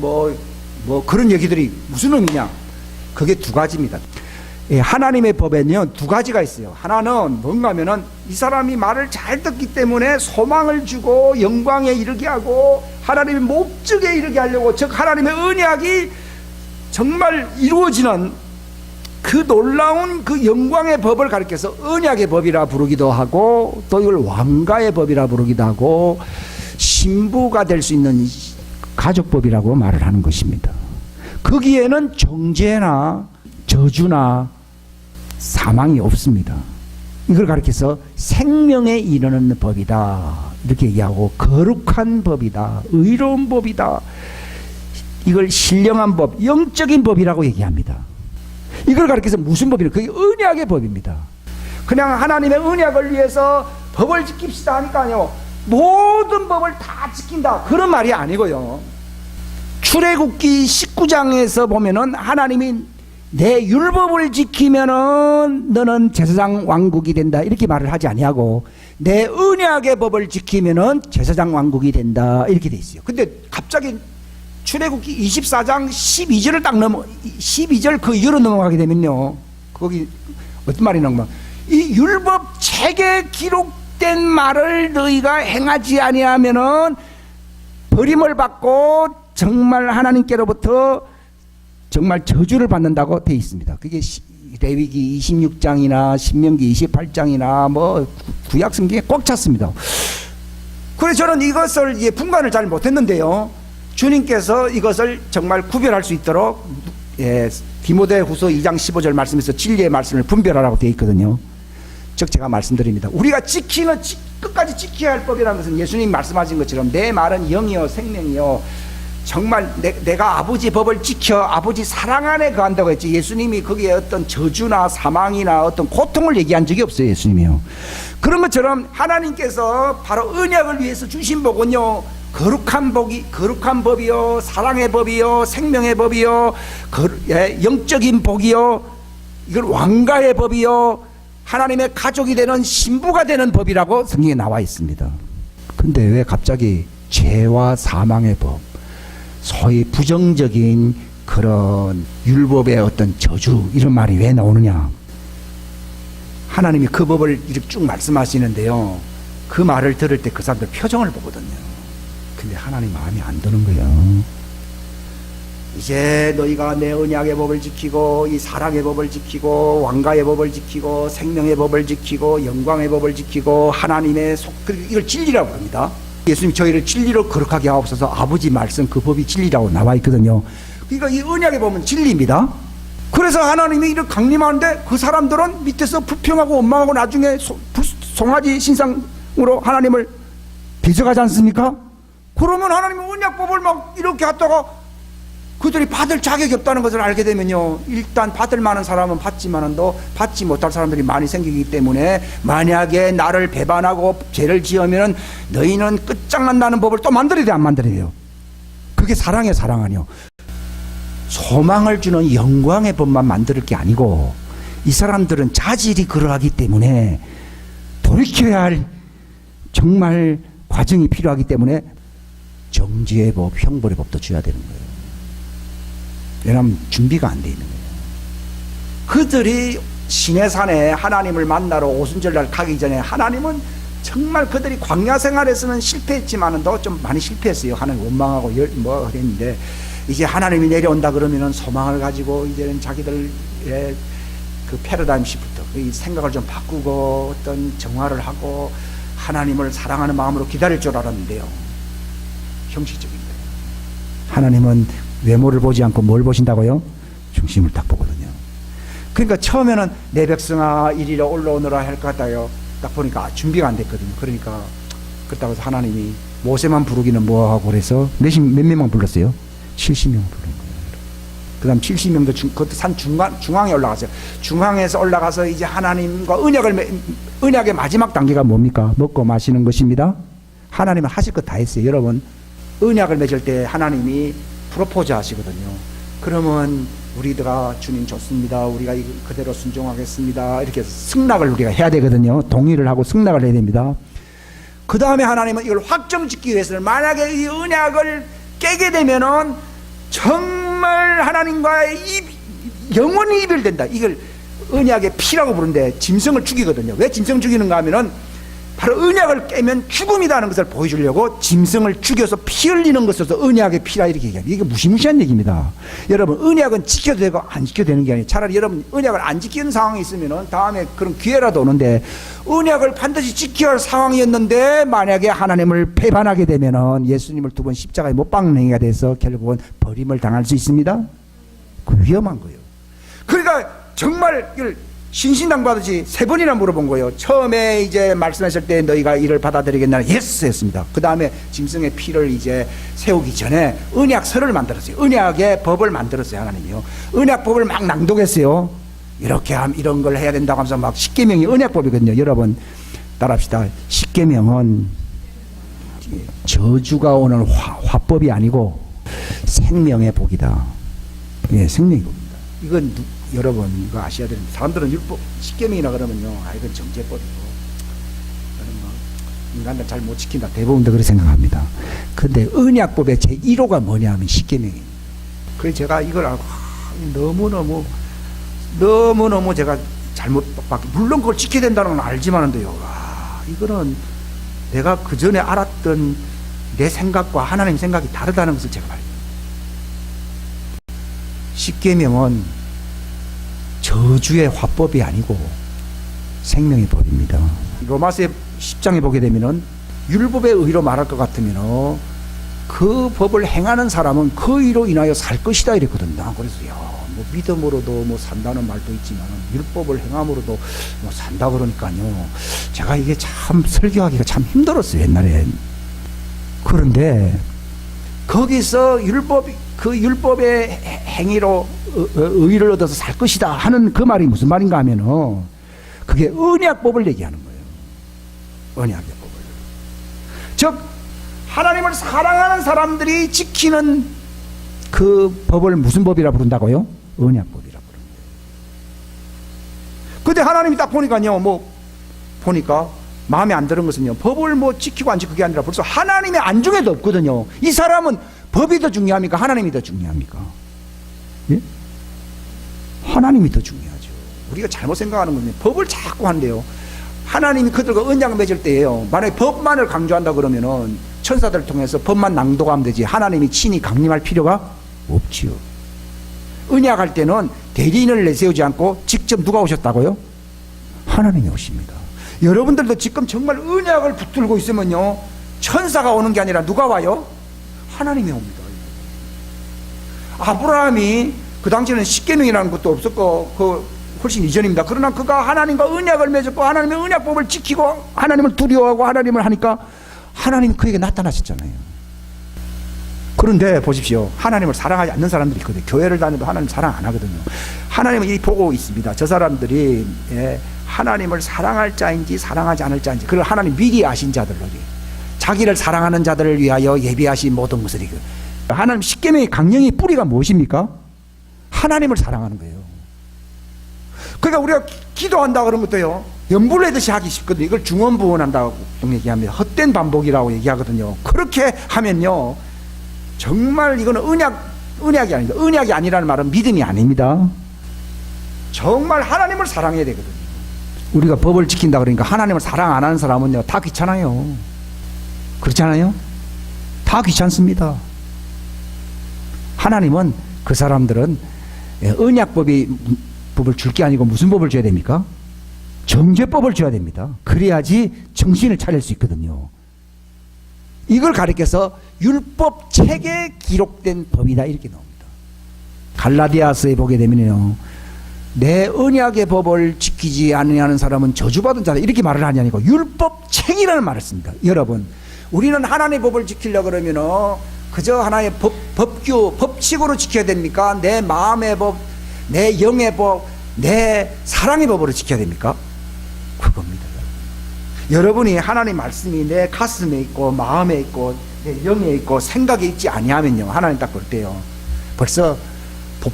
뭐 그런 얘기들이 무슨 의미냐? 그게 두 가지입니다. 하나님의 법에는요, 두 가지가 있어요. 하나는 뭔가 하면은 이 사람이 말을 잘 듣기 때문에 소망을 주고 영광에 이르게 하고 하나님의 목적에 이르게 하려고, 즉 하나님의 언약이 정말 이루어지는 그 놀라운 그 영광의 법을 가리켜서 언약의 법이라 부르기도 하고, 또 이걸 왕가의 법이라 부르기도 하고, 신부가 될 수 있는 가족법이라고 말을 하는 것입니다. 거기에는 정죄나 저주나 사망이 없습니다. 이걸 가리켜서 생명에 이르는 법이다 이렇게 얘기하고, 거룩한 법이다, 의로운 법이다, 이걸 신령한 법, 영적인 법이라고 얘기합니다. 이걸 가리켜서 무슨 법이냐? 그게 언약의 법입니다. 그냥 하나님의 언약을 위해서 법을 지킵시다 하니까요, 모든 법을 다 지킨다 그런 말이 아니고요. 출애굽기 19장에서 보면은 하나님이 내 율법을 지키면은 너는 제사장 왕국이 된다 이렇게 말을 하지 아니하고, 내 언약의 법을 지키면은 제사장 왕국이 된다 이렇게 돼 있어요. 근데 갑자기 출애굽기 24장 12절을 딱 넘어, 12절 그 이후로 넘어가게 되면요, 거기 어떤 말이 나오면, 이 율법 책에 기록된 말을 너희가 행하지 아니하면은 버림을 받고 정말 하나님께로부터 정말 저주를 받는다고 되어 있습니다. 그게 레위기 26장이나 신명기 28장이나 뭐 구약 성경에 꽉 찼습니다. 그래서 저는 이것을 분간을 잘 못했는데요, 주님께서 이것을 정말 구별할 수 있도록 디모데후서 2장 15절 말씀에서 진리의 말씀을 분별하라고 되어 있거든요. 즉 제가 말씀드립니다. 우리가 끝까지 지켜야 할 법이라는 것은 예수님 말씀하신 것처럼 내 말은 영이요 생명이요, 정말 내가 아버지 법을 지켜 아버지 사랑 안에 거한다고 했지, 예수님이 거기에 어떤 저주나 사망이나 어떤 고통을 얘기한 적이 없어요. 예수님이요. 그런 것처럼 하나님께서 바로 언약을 위해서 주신 복은요, 거룩한 법이요, 사랑의 법이요, 생명의 법이요, 영적인 복이요, 이걸 왕가의 법이요, 하나님의 가족이 되는 신부가 되는 법이라고 성경에 나와 있습니다. 근데 왜 갑자기 죄와 사망의 법, 소위 부정적인 그런 율법의 어떤 저주 이런 말이 왜 나오느냐? 하나님이 그 법을 이렇게 쭉 말씀하시는데요, 그 말을 들을 때 그 사람들 표정을 보거든요. 근데 하나님 마음이 안 드는 거예요. 이제 너희가 내 언약의 법을 지키고 이 사랑의 법을 지키고 왕가의 법을 지키고 생명의 법을 지키고 영광의 법을 지키고 하나님의 이걸 진리라고 합니다. 예수님 저희를 진리로 거룩하게 하옵소서, 아버지 말씀 그 법이 진리라고 나와 있거든요. 그러니까 이 언약에 보면 진리입니다. 그래서 하나님이 이렇게 강림하는데 그 사람들은 밑에서 불평하고 원망하고 나중에 송아지 신상으로 하나님을 빗어가지 않습니까? 그러면 하나님은 언약법을 막 이렇게 갖다가 그들이 받을 자격이 없다는 것을 알게 되면요, 일단 받을 만한 사람은 받지만도 받지 못할 사람들이 많이 생기기 때문에, 만약에 나를 배반하고 죄를 지으면 너희는 끝장난다는 법을 또 만들어야 돼, 안 만들어야 돼요? 그게 사랑의 사랑 아니요, 소망을 주는 영광의 법만 만들 게 아니고, 이 사람들은 자질이 그러하기 때문에 돌이켜야 할 정말 과정이 필요하기 때문에 정죄의 법, 형벌의 법도 줘야 되는 거예요. 왜냐하면 준비가 안 돼 있는 거예요. 그들이 시내산에 하나님을 만나러 오순절날 가기 전에, 하나님은 정말 그들이 광야 생활에서는 실패했지만도 좀 많이 실패했어요. 하나님 원망하고 뭐 했는데, 이제 하나님이 내려온다 그러면은 소망을 가지고 이제는 자기들의 그 패러다임 시프트, 이 생각을 좀 바꾸고 어떤 정화를 하고 하나님을 사랑하는 마음으로 기다릴 줄 알았는데요, 형식적인 거예요. 하나님은 외모를 보지 않고 뭘 보신다고요? 중심을 딱 보거든요. 그러니까 처음에는 내 백성아 이리로 올라오너라 할 것 같아요. 딱 보니까 준비가 안 됐거든요. 그러니까 그렇다고 해서 하나님이 모세만 부르기는 뭐하고 그래서 몇 명만 불렀어요? 70명 부른 거예요. 그 다음 70명도 그것도 산 중앙에 올라갔어요. 중앙에서 올라가서 이제 하나님과 언약의 마지막 단계가 뭡니까? 먹고 마시는 것입니다. 하나님은 하실 것 다 했어요. 여러분, 언약을 맺을 때 하나님이 프로포즈 하시거든요. 그러면 우리가 주님 좋습니다, 우리가 그대로 순종하겠습니다, 이렇게 해서 승낙을 우리가 해야 되거든요. 동의를 하고 승낙을 해야 됩니다. 그 다음에 하나님은 이걸 확정짓기 위해서는, 만약에 이 언약을 깨게 되면은 정말 하나님과의 영원히 이별된다. 이걸 언약의 피라고 부르는데 짐승을 죽이거든요. 왜 짐승 죽이는가 하면은 바로 언약을 깨면 죽음이라는 것을 보여주려고 짐승을 죽여서 피 흘리는 것으로서 언약의 피라 이렇게 얘기합니다. 이게 무시무시한 얘기입니다. 여러분, 언약은 지켜도 되고 안 지켜도 되는 게 아니에요. 차라리 여러분 언약을 안 지키는 상황이 있으면 다음에 그런 기회라도 오는데, 언약을 반드시 지켜야 할 상황이었는데 만약에 하나님을 배반하게 되면은 예수님을 두 번 십자가에 못 박는 행위가 돼서 결국은 버림을 당할 수 있습니다. 그 위험한 거예요. 그러니까 정말 이걸 신신당받듯이 3번이나 물어본 거예요. 처음에 이제 말씀하실 때 너희가 이를 받아들이겠나? 예스 했습니다. 그 다음에 짐승의 피를 이제 세우기 전에 언약서를 만들었어요. 언약의 법을 만들었어요. 하나님이요. 언약법을 막 낭독했어요. 이렇게 이런 걸 해야 된다고 하면서 막 십계명이 언약법이거든요. 여러분 따라합시다. 십계명은 저주가 오는 화법이 아니고 생명의 복이다. 예, 생명의 복입니다. 이건 여러분 이거 아셔야 됩니다. 사람들은 율법 십계명이라 그러면요, 이건 정죄법이고 뭐 인간들 잘 못 지킨다, 대부분도 그렇게 생각합니다. 근데 언약법의 제 1호가 뭐냐 하면 십계명입니다. 그래서 제가 이걸 알고 너무너무 제가 잘못 물론 그걸 지켜야 된다는 건 알지만은데요, 이거는 내가 그 전에 알았던 내 생각과 하나님 생각이 다르다는 것을 제가 발견해요. 십계명은 저주의 화법이 아니고 생명의 법입니다. 로마서 10장에 보게 되면은 율법의 의로 말할 것 같으면 그 법을 행하는 사람은 그 의로 인하여 살 것이다 이랬거든요. 그래서 뭐 믿음으로도 뭐 산다는 말도 있지만 율법을 행함으로도 뭐 산다 그러니까요, 제가 이게 참 설교하기가 참 힘들었어요, 옛날에. 그런데 거기서 그 율법의 행위로 의를 얻어서 살 것이다 하는 그 말이 무슨 말인가 하면은 그게 언약법을 얘기하는 거예요. 언약의 법을. 즉 하나님을 사랑하는 사람들이 지키는 그 법을 무슨 법이라 부른다고요? 언약법이라 부르는 거예요. 근데 하나님이 딱 보니까요, 뭐 보니까 마음에 안 드는 것은요, 법을 뭐 지키고 안 지키고 그게 아니라 벌써 하나님의 안중에도 없거든요. 이 사람은 법이 더 중요합니까? 하나님이 더 중요합니까? 예? 하나님이 더 중요하죠. 우리가 잘못 생각하는 건데, 법을 자꾸 한대요. 하나님이 그들과 언약을 맺을 때예요. 만약에 법만을 강조한다 그러면은 천사들을 통해서 법만 낭독하면 되지 하나님이 친히 강림할 필요가 없지요. 언약할 때는 대리인을 내세우지 않고 직접 누가 오셨다고요? 하나님이 오십니다. 여러분들도 지금 정말 언약을 붙들고 있으면요, 천사가 오는 게 아니라 누가 와요? 하나님이 옵니다. 아브라함이 그 당시에는 십계명이라는 것도 없었고 그 훨씬 이전입니다. 그러나 그가 하나님과 언약을 맺었고 하나님의 언약법을 지키고 하나님을 두려워하고 하나님을 하니까 하나님이 그에게 나타나셨잖아요. 그런데 보십시오, 하나님을 사랑하지 않는 사람들이 있거든요. 교회를 다녀도 하나님 사랑 안 하거든요. 하나님은 이 보고 있습니다. 저 사람들이 하나님을 사랑할 자인지 사랑하지 않을 자인지 그걸 하나님 미리 아신 자들로, 자기를 사랑하는 자들을 위하여 예비하신 모든 것을. 하나님 십계명의 강령의 뿌리가 무엇입니까? 하나님을 사랑하는 거예요. 그러니까 우리가 기도한다 그런 것도요, 연불내듯이 하기 쉽거든요. 이걸 중언부언한다고 얘기합니다. 헛된 반복이라고 얘기하거든요. 그렇게 하면요, 정말 이거는 언약이 아닙니다. 언약이 아니라는 말은 믿음이 아닙니다. 정말 하나님을 사랑해야 되거든요. 우리가 법을 지킨다 그러니까 하나님을 사랑 안 하는 사람은요, 다 귀찮아요. 그렇잖아요? 다 귀찮습니다. 하나님은 그 사람들은 언약법을 줄 게 아니고 무슨 법을 줘야 됩니까? 정죄법을 줘야 됩니다. 그래야지 정신을 차릴 수 있거든요. 이걸 가리켜서 율법 책에 기록된 법이다 이렇게 나옵니다. 갈라디아서에 보게 되면요, 내 언약의 법을 지키지 않는 사람은 저주받은 자다 이렇게 말을 하지 아니고 율법 책이라는 말을 씁니다. 여러분, 우리는 하나님의 법을 지키려고 그러면 그저 하나의 법규, 법칙으로 지켜야 됩니까? 내 마음의 법, 내 영의 법, 내 사랑의 법으로 지켜야 됩니까? 그겁니다. 여러분이 하나님 말씀이 내 가슴에 있고 마음에 있고 내 영에 있고 생각에 있지 아니하면요, 하나님 딱 볼 때요, 벌써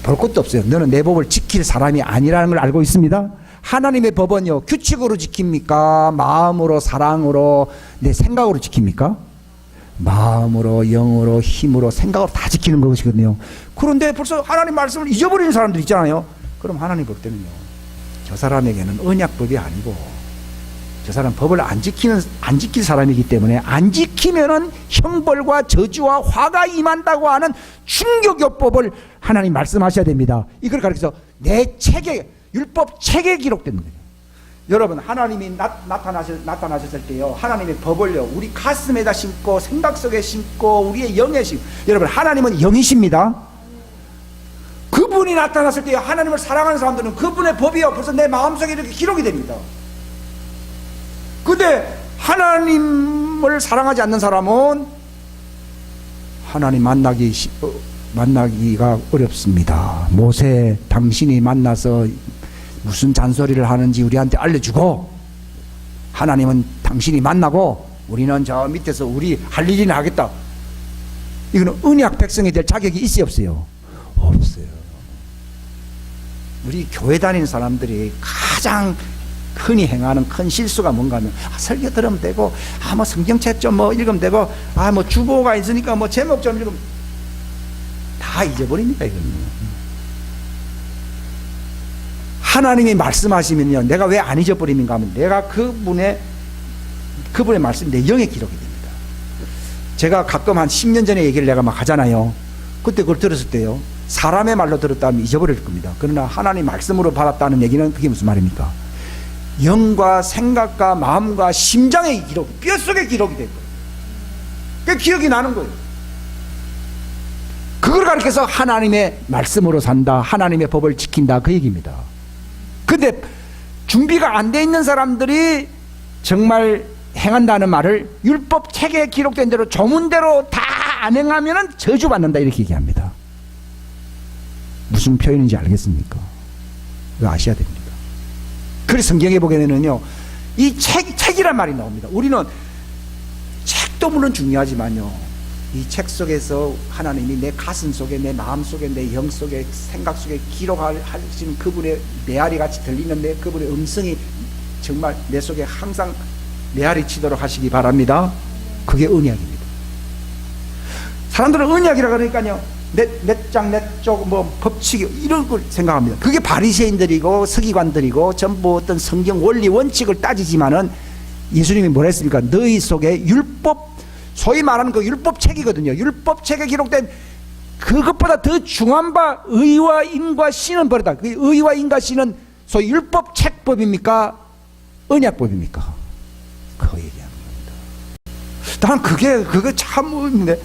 볼 것도 없어요. 너는 내 법을 지킬 사람이 아니라는 걸 알고 있습니다. 하나님의 법은요, 규칙으로 지킵니까? 마음으로, 사랑으로, 내 생각으로 지킵니까? 마음으로, 영으로, 힘으로, 생각으로 다 지키는 것이거든요. 그런데 벌써 하나님 말씀을 잊어버리는 사람들 있잖아요. 그럼 하나님 볼 때는요, 저 사람에게는 언약법이 아니고 저 사람 법을 안 지킬 사람이기 때문에 안 지키면은 형벌과 저주와 화가 임한다고 하는 충격요법을 하나님 말씀하셔야 됩니다. 이걸 가르쳐서 내 책에, 율법 책에 기록된 거예요. 여러분, 하나님이 나타나셨을 때요, 하나님의 법을요, 우리 가슴에다 심고 생각 속에 심고 우리의 영에 심고, 여러분, 하나님은 영이십니다. 그분이 나타났을 때 하나님을 사랑하는 사람들은 그분의 법이요 벌써 내 마음속에 이렇게 기록이 됩니다. 근데 하나님을 사랑하지 않는 사람은 하나님 만나기가 어렵습니다. 모세, 당신이 만나서 무슨 잔소리를 하는지 우리한테 알려주고, 하나님은 당신이 만나고 우리는 저 밑에서 우리 할 일이나 하겠다. 이거는 언약 백성이 될 자격이 있어요, 없어요? 없어요. 우리 교회 다니는 사람들이 가장 흔히 행하는 큰 실수가 뭔가 하면, 설교 들으면 되고, 뭐 성경책 좀 뭐 읽으면 되고, 뭐 주보가 있으니까 뭐 제목 좀 읽으면, 다 잊어버립니다, 이거는. 하나님이 말씀하시면요, 내가 왜 안 잊어버립니까 하면, 내가 그분의 말씀이 내 영에 기록이 됩니다. 제가 가끔 한 10년 전에 얘기를 내가 막 하잖아요. 그때 그걸 들었을 때요, 사람의 말로 들었다면 잊어버릴 겁니다. 그러나 하나님 말씀으로 받았다는 얘기는 그게 무슨 말입니까? 영과 생각과 마음과 심장의 기록, 뼛속에 기록이 될 거예요. 그 기억이 나는 거예요. 그걸 가르쳐서 하나님의 말씀으로 산다, 하나님의 법을 지킨다, 그 얘기입니다. 근데 준비가 안 돼 있는 사람들이 정말 행한다는 말을 율법 책에 기록된 대로 조문대로 다 안 행하면 저주받는다, 이렇게 얘기합니다. 무슨 표현인지 알겠습니까? 이거 아셔야 됩니다. 그래서 성경에 보게 되면요, 이 책이란 말이 나옵니다. 우리는 책도 물론 중요하지만요, 이 책 속에서 하나님이 내 가슴 속에, 내 마음 속에, 내 영 속에, 생각 속에 기록하시는 그분의 메아리 같이 들리는 그분의 음성이 정말 내 속에 항상 메아리 치도록 하시기 바랍니다. 그게 언약입니다. 사람들은 언약이라 그러니까요, 몇 장, 몇 쪽, 뭐 법칙이 이런 걸 생각합니다. 그게 바리새인들이고 서기관들이고 전부 어떤 성경 원리 원칙을 따지지만은, 예수님이 뭐라 했습니까? 너희 속에 율법, 소위 말하는 그 율법 책이거든요. 율법 책에 기록된 그것보다 더 중요한 바 의와 인과 신은 버리다. 그 의와 인과 신은 소위 율법 책법입니까? 언약법입니까? 그거 얘기하는 겁니다. 난 그게 참 의문인데,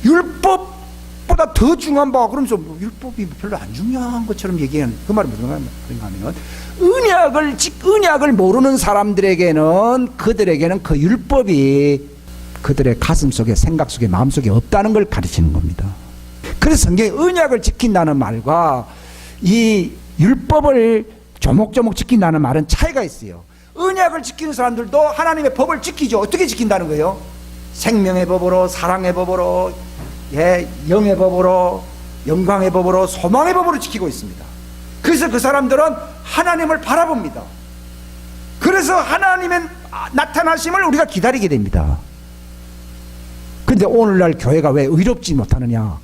율법보다 더 중요한 바가, 그러면서 율법이 별로 안 중요한 것처럼 얘기하는, 그 말이 무슨 말인가 하면, 언약을 모르는 사람들에게는, 그들에게는 그 율법이 그들의 가슴 속에, 생각 속에, 마음 속에 없다는 걸 가르치는 겁니다. 그래서 성경에 언약을 지킨다는 말과 이 율법을 조목조목 지킨다는 말은 차이가 있어요. 언약을 지키는 사람들도 하나님의 법을 지키죠. 어떻게 지킨다는 거예요? 생명의 법으로, 사랑의 법으로, 영의 법으로, 영광의 법으로, 소망의 법으로 지키고 있습니다. 그래서 그 사람들은 하나님을 바라봅니다. 그래서 하나님의 나타나심을 우리가 기다리게 됩니다. 근데 오늘날 교회가 왜 의롭지 못하느냐?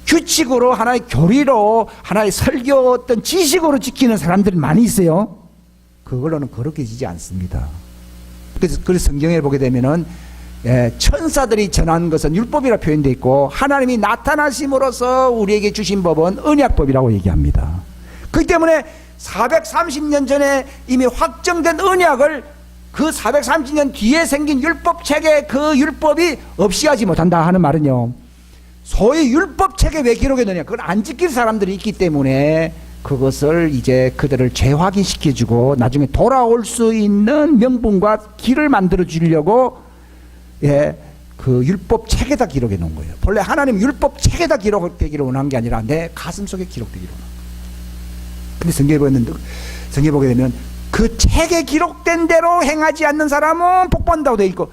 규칙으로, 하나의 교리로, 하나의 설교 어떤 지식으로 지키는 사람들이 많이 있어요. 그걸로는 거룩해지지 않습니다. 그래서 성경에 보게 되면은, 천사들이 전한 것은 율법이라 표현되어 있고, 하나님이 나타나심으로써 우리에게 주신 법은 언약법이라고 얘기합니다. 그렇기 때문에 430년 전에 이미 확정된 언약을 그 430년 뒤에 생긴 율법책에 그 율법이 없이 하지 못한다 하는 말은요, 소위 율법책에 왜 기록해 놓냐, 그걸 안 지킬 사람들이 있기 때문에 그것을 이제 그들을 재확인시켜주고 나중에 돌아올 수 있는 명분과 길을 만들어 주려고 그 율법 책에다 기록해 놓은 거예요. 본래 하나님 율법 책에다 기록되기를 원한 게 아니라 내 가슴 속에 기록되기를 원한 거예요. 근데 성경에 보게 되면 그 책에 기록된 대로 행하지 않는 사람은 복받는다고 되어 있고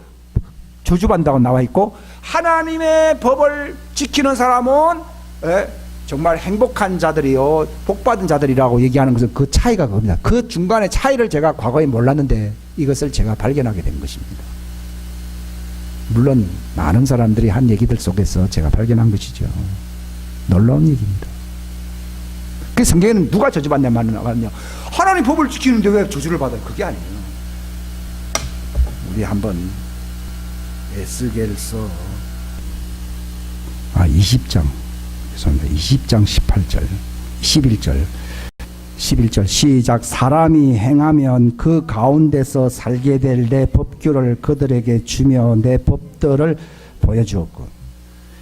저주받는다고 나와 있고, 하나님의 법을 지키는 사람은 정말 행복한 자들이요, 복받은 자들이라고 얘기하는 것은 그 차이가 그겁니다. 그 중간의 차이를 제가 과거에 몰랐는데 이것을 제가 발견하게 된 것입니다. 물론 많은 사람들이 한 얘기들 속에서 제가 발견한 것이죠. 놀라운 얘기입니다. 그 성경에는 누가 저주받냐 말은 나거든요. 하나님 법을 지키는데 왜 저주를 받아요? 그게 아니에요. 우리 한번 에스겔서 20장 죄송합니다. 20장 18절 11절 시작. 사람이 행하면 그 가운데서 살게 될 내 법규를 그들에게 주며 내 법들을 보여주었고.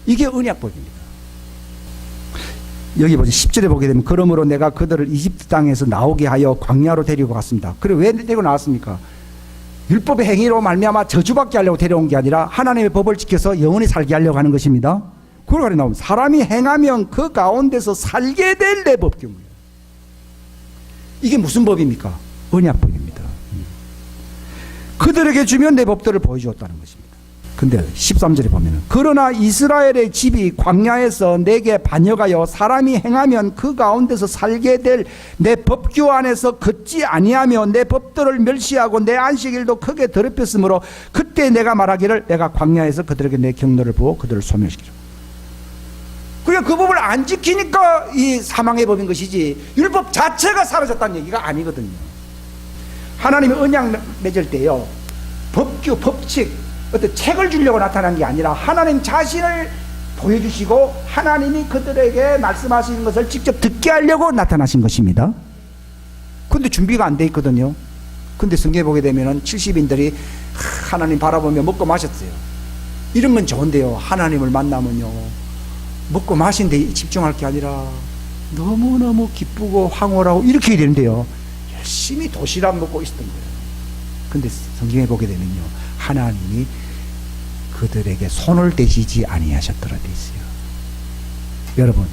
이게 언약법입니다. 여기 보세요. 10절에 보게 되면 그러므로 내가 그들을 이집트 땅에서 나오게 하여 광야로 데리고 갔습니다. 그래 왜 데리고 나왔습니까? 율법의 행위로 말미암아 저주받게 하려고 데려온 게 아니라 하나님의 법을 지켜서 영원히 살게 하려고 하는 것입니다. 그걸 가리켜 나오면 사람이 행하면 그 가운데서 살게 될 내 법규입니다. 이게 무슨 법입니까? 언약법입니다. 그들에게 주면 내 법들을 보여주었다는 것입니다. 근데 13절에 보면은 그러나 이스라엘의 집이 광야에서 내게 반역하여 사람이 행하면 그 가운데서 살게 될 내 법규 안에서 걷지 아니하며 내 법들을 멸시하고 내 안식일도 크게 더럽혔으므로 그때 내가 말하기를 내가 광야에서 그들에게 내 경로를 부어 그들을 소멸시키라. 그러니까 그 법을 안 지키니까 이 사망의 법인 것이지 율법 자체가 사라졌다는 얘기가 아니거든요. 하나님이 언약 맺을 때요, 법규, 법칙, 어떤 책을 주려고 나타난 게 아니라 하나님 자신을 보여주시고 하나님이 그들에게 말씀하시는 것을 직접 듣게 하려고 나타나신 것입니다. 근데 준비가 안 돼 있거든요. 근데 성경에 보게 되면은 70인들이 하나님 바라보며 먹고 마셨어요. 이런 건 좋은데요, 하나님을 만나면요 먹고 마신 데 집중할 게 아니라 너무너무 기쁘고 황홀하고 이렇게 해야 되는데요, 열심히 도시락 먹고 있었던 거예요. 근데 성경에 보게 되면요, 하나님이 그들에게 손을 대시지 아니하셨더라 돼 있어요. 여러분,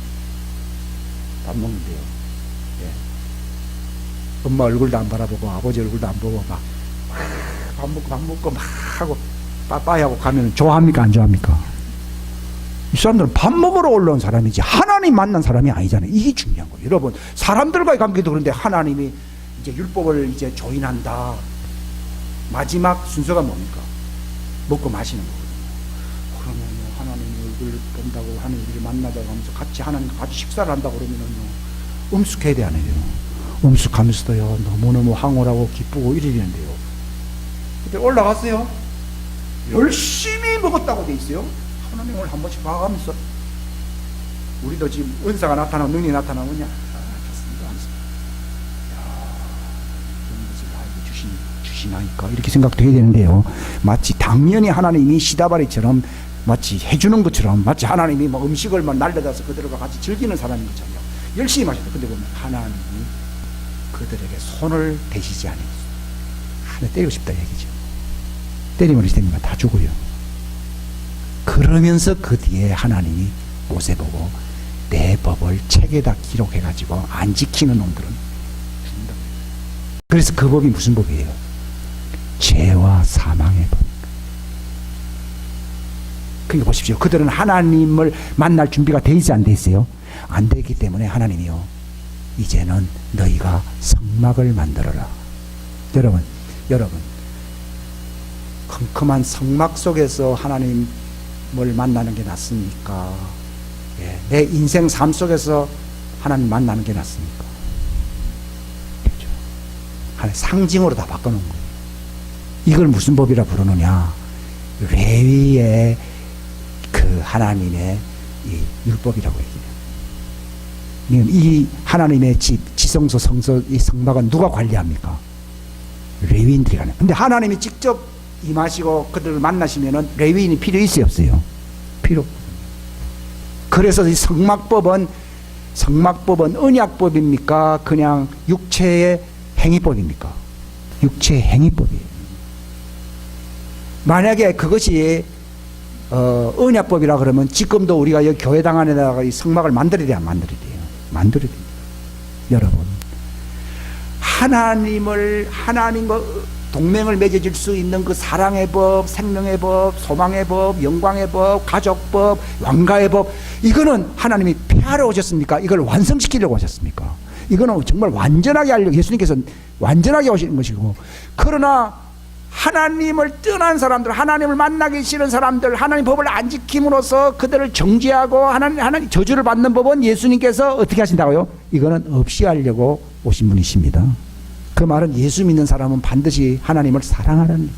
밥 먹는데요, 예, 엄마 얼굴도 안 바라보고 아버지 얼굴도 안 보고 막 밥 먹고 막 하고 빠빠이 하고 가면 좋아합니까 안 좋아합니까? 이 사람들은 밥 먹으러 올라온 사람이지 하나님 만난 사람이 아니잖아요. 이게 중요한 거예요. 여러분, 사람들과의 관계도 그런데 하나님이 이제 율법을 이제 조인한다. 마지막 순서가 뭡니까? 먹고 마시는 거거든요. 그러면 하나님 얼굴 본다고 하는 우리를 만나자고 하면서 같이 하나님과 같이 식사를 한다고 그러면은요, 음숙해야 돼, 안 해요? 음숙하면서도요, 너무너무 황홀하고 기쁘고 이래야 되는데요. 그때 올라갔어요. 열심히 먹었다고 돼 있어요. 하나님을 한 번씩 봐가면서 우리도 지금 은사가 나타나고 능력이 나타나면 그냥 좋습니다 하면서 이런 것을 나에게 주시나니까 이렇게 생각도 해야 되는데요, 마치 당연히 하나님이 시다바리처럼 마치 해주는 것처럼 마치 하나님이 뭐 음식을 막 날려다서 그들과 같이 즐기는 사람인 것처럼 열심히 마셨다. 근데 보면 하나님이 그들에게 손을 대시지 않았어요. 하나 때리고 싶다 얘기죠. 때리면 이렇게 됩니다. 다 죽어요. 그러면서 그 뒤에 하나님이 못해 보고 내 법을 책에다 기록해가지고 안 지키는 놈들은 죽는다. 그래서 그 법이 무슨 법이에요? 죄와 사망의 법. 그러니까 보십시오. 그들은 하나님을 만날 준비가 돼 있지 안 돼 있어요? 안 되기 때문에 하나님이요, 이제는 너희가 성막을 만들어라. 여러분 컴컴한 성막 속에서 하나님을 만나는 게 낫습니까? 예, 내 인생 삶 속에서 하나님 만나는 게 낫습니까? 그렇죠. 하나님 상징으로 다 바꿔놓은 거예요. 이걸 무슨 법이라 부르느냐? 레위의 그 하나님의 이 율법이라고 얘기해요. 이 하나님의 집, 지성소, 성소, 이 성막은 누가 관리합니까? 레위인들이 관리해요. 근데 하나님이 직접 임하시고 그들을 만나시면은 레위인이 필요 있어요, 없어요? 필요 없거든요. 그래서 이 성막법은 언약법입니까? 그냥 육체의 행위법입니까? 육체의 행위법이에요. 만약에 그것이 언약법이라 그러면 지금도 우리가 여기 교회당 안에다가 이 성막을 만들어야 돼요, 안 만들어야 돼요? 만들어야 됩니다. 여러분, 하나님과 동맹을 맺어줄 수 있는 그 사랑의 법, 생명의 법, 소망의 법, 영광의 법, 가족법, 왕가의 법, 이거는 하나님이 폐하러 오셨습니까? 이걸 완성시키려고 오셨습니까? 이거는 정말 완전하게 하려고 예수님께서 완전하게 오시는 것이고, 그러나 하나님을 떠난 사람들, 하나님을 만나기 싫은 사람들, 하나님 법을 안 지킴으로써 그들을 정죄하고 하나님 저주를 받는 법은 예수님께서 어떻게 하신다고요? 이거는 없이 하려고 오신 분이십니다. 그 말은 예수 믿는 사람은 반드시 하나님을 사랑하라는,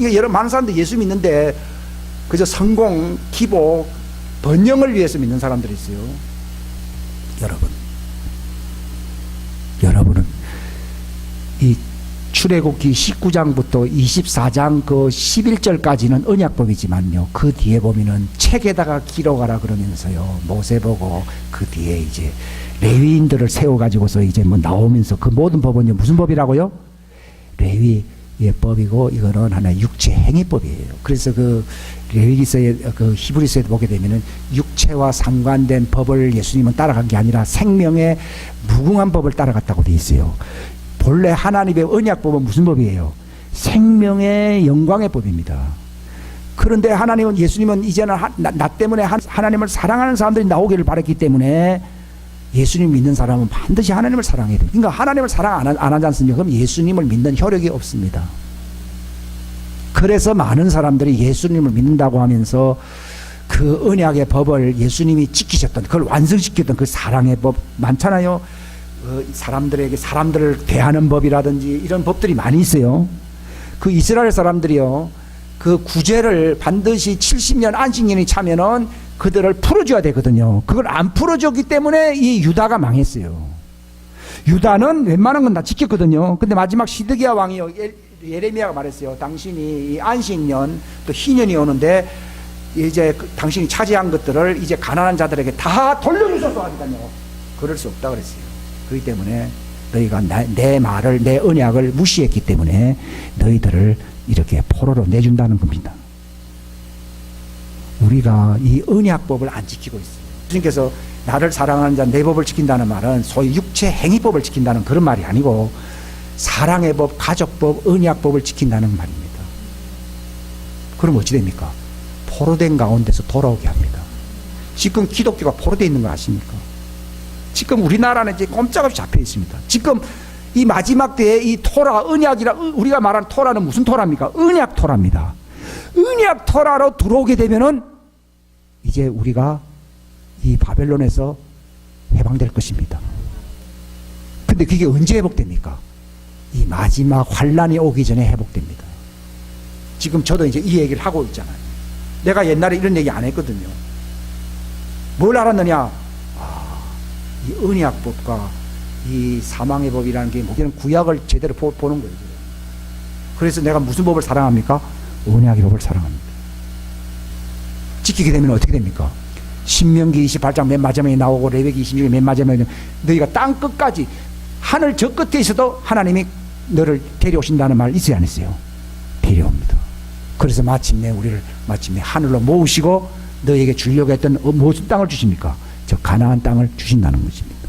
그러니까 여러 많은 사람들이 예수 믿는데 그저 성공, 기복, 번영을 위해서 믿는 사람들이 있어요. 여러분은 이 출애굽기 19장부터 24장 그 11절까지는 언약법이지만요, 그 뒤에 보면은 책에다가 기록하라 그러면서요, 모세 보고 그 뒤에 이제 레위인들을 세워가지고서 이제 뭐 나오면서 그 모든 법은요 무슨 법이라고요? 레위의 법이고 이거는 하나의 육체 행위법이에요. 그래서 그 레위기서에 그 히브리서에 보게 되면은 육체와 상관된 법을 예수님은 따라간 게 아니라 생명의 무궁한 법을 따라갔다고 돼 있어요. 본래 하나님의 언약법은 무슨 법이에요? 생명의 영광의 법입니다. 그런데 하나님은, 예수님은 이제는 나 때문에 하나님을 사랑하는 사람들이 나오기를 바랐기 때문에 예수님 믿는 사람은 반드시 하나님을 사랑해야 돼요. 그러니까 하나님을 사랑 안 하지 않습니까? 그럼 예수님을 믿는 효력이 없습니다. 그래서 많은 사람들이 예수님을 믿는다고 하면서 그 언약의 법을 예수님이 지키셨던, 그걸 완성시켰던 그 사랑의 법 많잖아요. 사람들에게 사람들을 대하는 법이라든지 이런 법들이 많이 있어요. 그 이스라엘 사람들이요, 그 구제를 반드시 70년 안식년이 차면은 그들을 풀어줘야 되거든요. 그걸 안 풀어줬기 때문에 이 유다가 망했어요. 유다는 웬만한 건 다 지켰거든요. 근데 마지막 시드기야 왕이요, 예레미야가 말했어요. 당신이 이 안식년 또 희년이 오는데 이제 당신이 차지한 것들을 이제 가난한 자들에게 다 돌려주소서 하니까요, 그럴 수 없다 그랬어요. 그렇기 때문에 너희가 내 말을, 내 언약을 무시했기 때문에 너희들을 이렇게 포로로 내준다는 겁니다. 우리가 이 언약법을 안 지키고 있어요. 주님께서 나를 사랑하는 자 내 법을 지킨다는 말은 소위 육체 행위법을 지킨다는 그런 말이 아니고 사랑의 법, 가족법, 언약법을 지킨다는 말입니다. 그럼 어찌 됩니까? 포로된 가운데서 돌아오게 합니다. 지금 기독교가 포로되어 있는 거 아십니까? 지금 우리나라는 이제 꼼짝없이 잡혀 있습니다. 지금 이 마지막 때에 이 토라, 언약이라, 우리가 말하는 토라는 무슨 토라입니까? 언약 토라입니다. 언약 토라로 들어오게 되면은 이제 우리가 이 바벨론에서 해방될 것입니다. 근데 그게 언제 회복됩니까? 이 마지막 환란이 오기 전에 회복됩니다. 지금 저도 이제 이 얘기를 하고 있잖아요. 내가 옛날에 이런 얘기 안 했거든요. 뭘 알았느냐? 이 언약법과 이 사망의 법이라는 게 뭐냐면 구약을 제대로 보는 거예요. 그래서 내가 무슨 법을 사랑합니까? 언약의 법을 사랑합니다. 지키게 되면 어떻게 됩니까? 신명기 28장 맨 마지막에 나오고 레위기 26장 맨 마지막에 너희가 땅 끝까지 하늘 저 끝에 있어도 하나님이 너를 데려오신다는 말 있어요, 안 있어요? 데려옵니다. 그래서 마침내 우리를 하늘로 모으시고 너희에게 주려고 했던 무슨 땅을 주십니까? 저 가나안 땅을 주신다는 것입니다.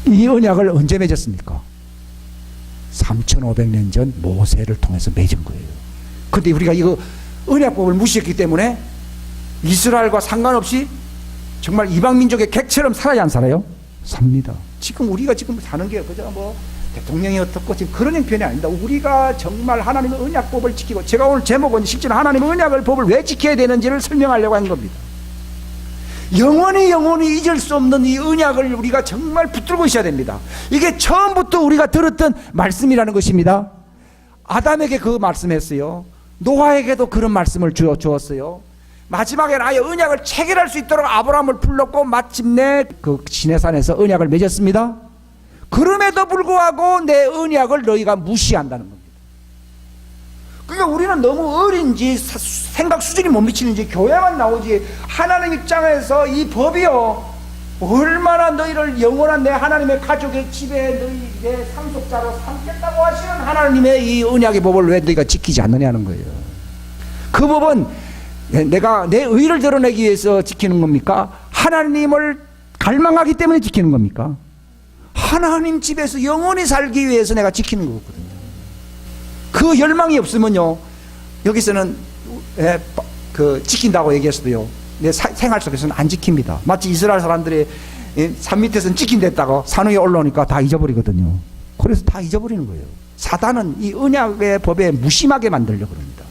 이 언약을 언제 맺었습니까? 3500년 전 모세를 통해서 맺은 거예요. 그런데 우리가 이거 언약법을 무시했기 때문에 이스라엘과 상관없이 정말 이방민족의 객처럼 살아야 안 살아요? 삽니다. 지금 우리가 지금 사는 게 그저 뭐 대통령이 어떻고 지금 그런 형편이 아닙니다. 우리가 정말 하나님의 언약법을 지키고, 제가 오늘 제목은 실제로 하나님의 언약을 법을 왜 지켜야 되는지를 설명하려고 한 겁니다. 영원히 잊을 수 없는 이 언약을 우리가 정말 붙들고 있어야 됩니다. 이게 처음부터 우리가 들었던 말씀이라는 것입니다. 아담에게 그 말씀했어요. 노아에게도 그런 말씀을 주었어요. 마지막에는 아예 언약을 체결할 수 있도록 아브라함을 불렀고 마침내 그 시내산에서 언약을 맺었습니다. 그럼에도 불구하고 내 언약을 너희가 무시한다는 겁니다. 그러니까 우리는 너무 어린지 생각 수준이 못 미치는지 교회만 나오지 하나님 입장에서 이 법이요 얼마나 너희를 영원한 내 하나님의 가족의 집에 너희 내 상속자로 삼겠다고 하시는 하나님의 이 언약의 법을 왜 너희가 지키지 않느냐는 거예요. 그 법은 내가 내 의를 드러내기 위해서 지키는 겁니까? 하나님을 갈망하기 때문에 지키는 겁니까? 하나님 집에서 영원히 살기 위해서 내가 지키는 거거든요. 그 열망이 없으면요, 여기서는 지킨다고 얘기했어도요, 내 생활 속에서는 안 지킵니다. 마치 이스라엘 사람들이 산 밑에서는 지킨댔다고 산 위에 올라오니까 다 잊어버리거든요. 그래서 다 잊어버리는 거예요. 사단은 이 언약의 법에 무심하게 만들려고 합니다.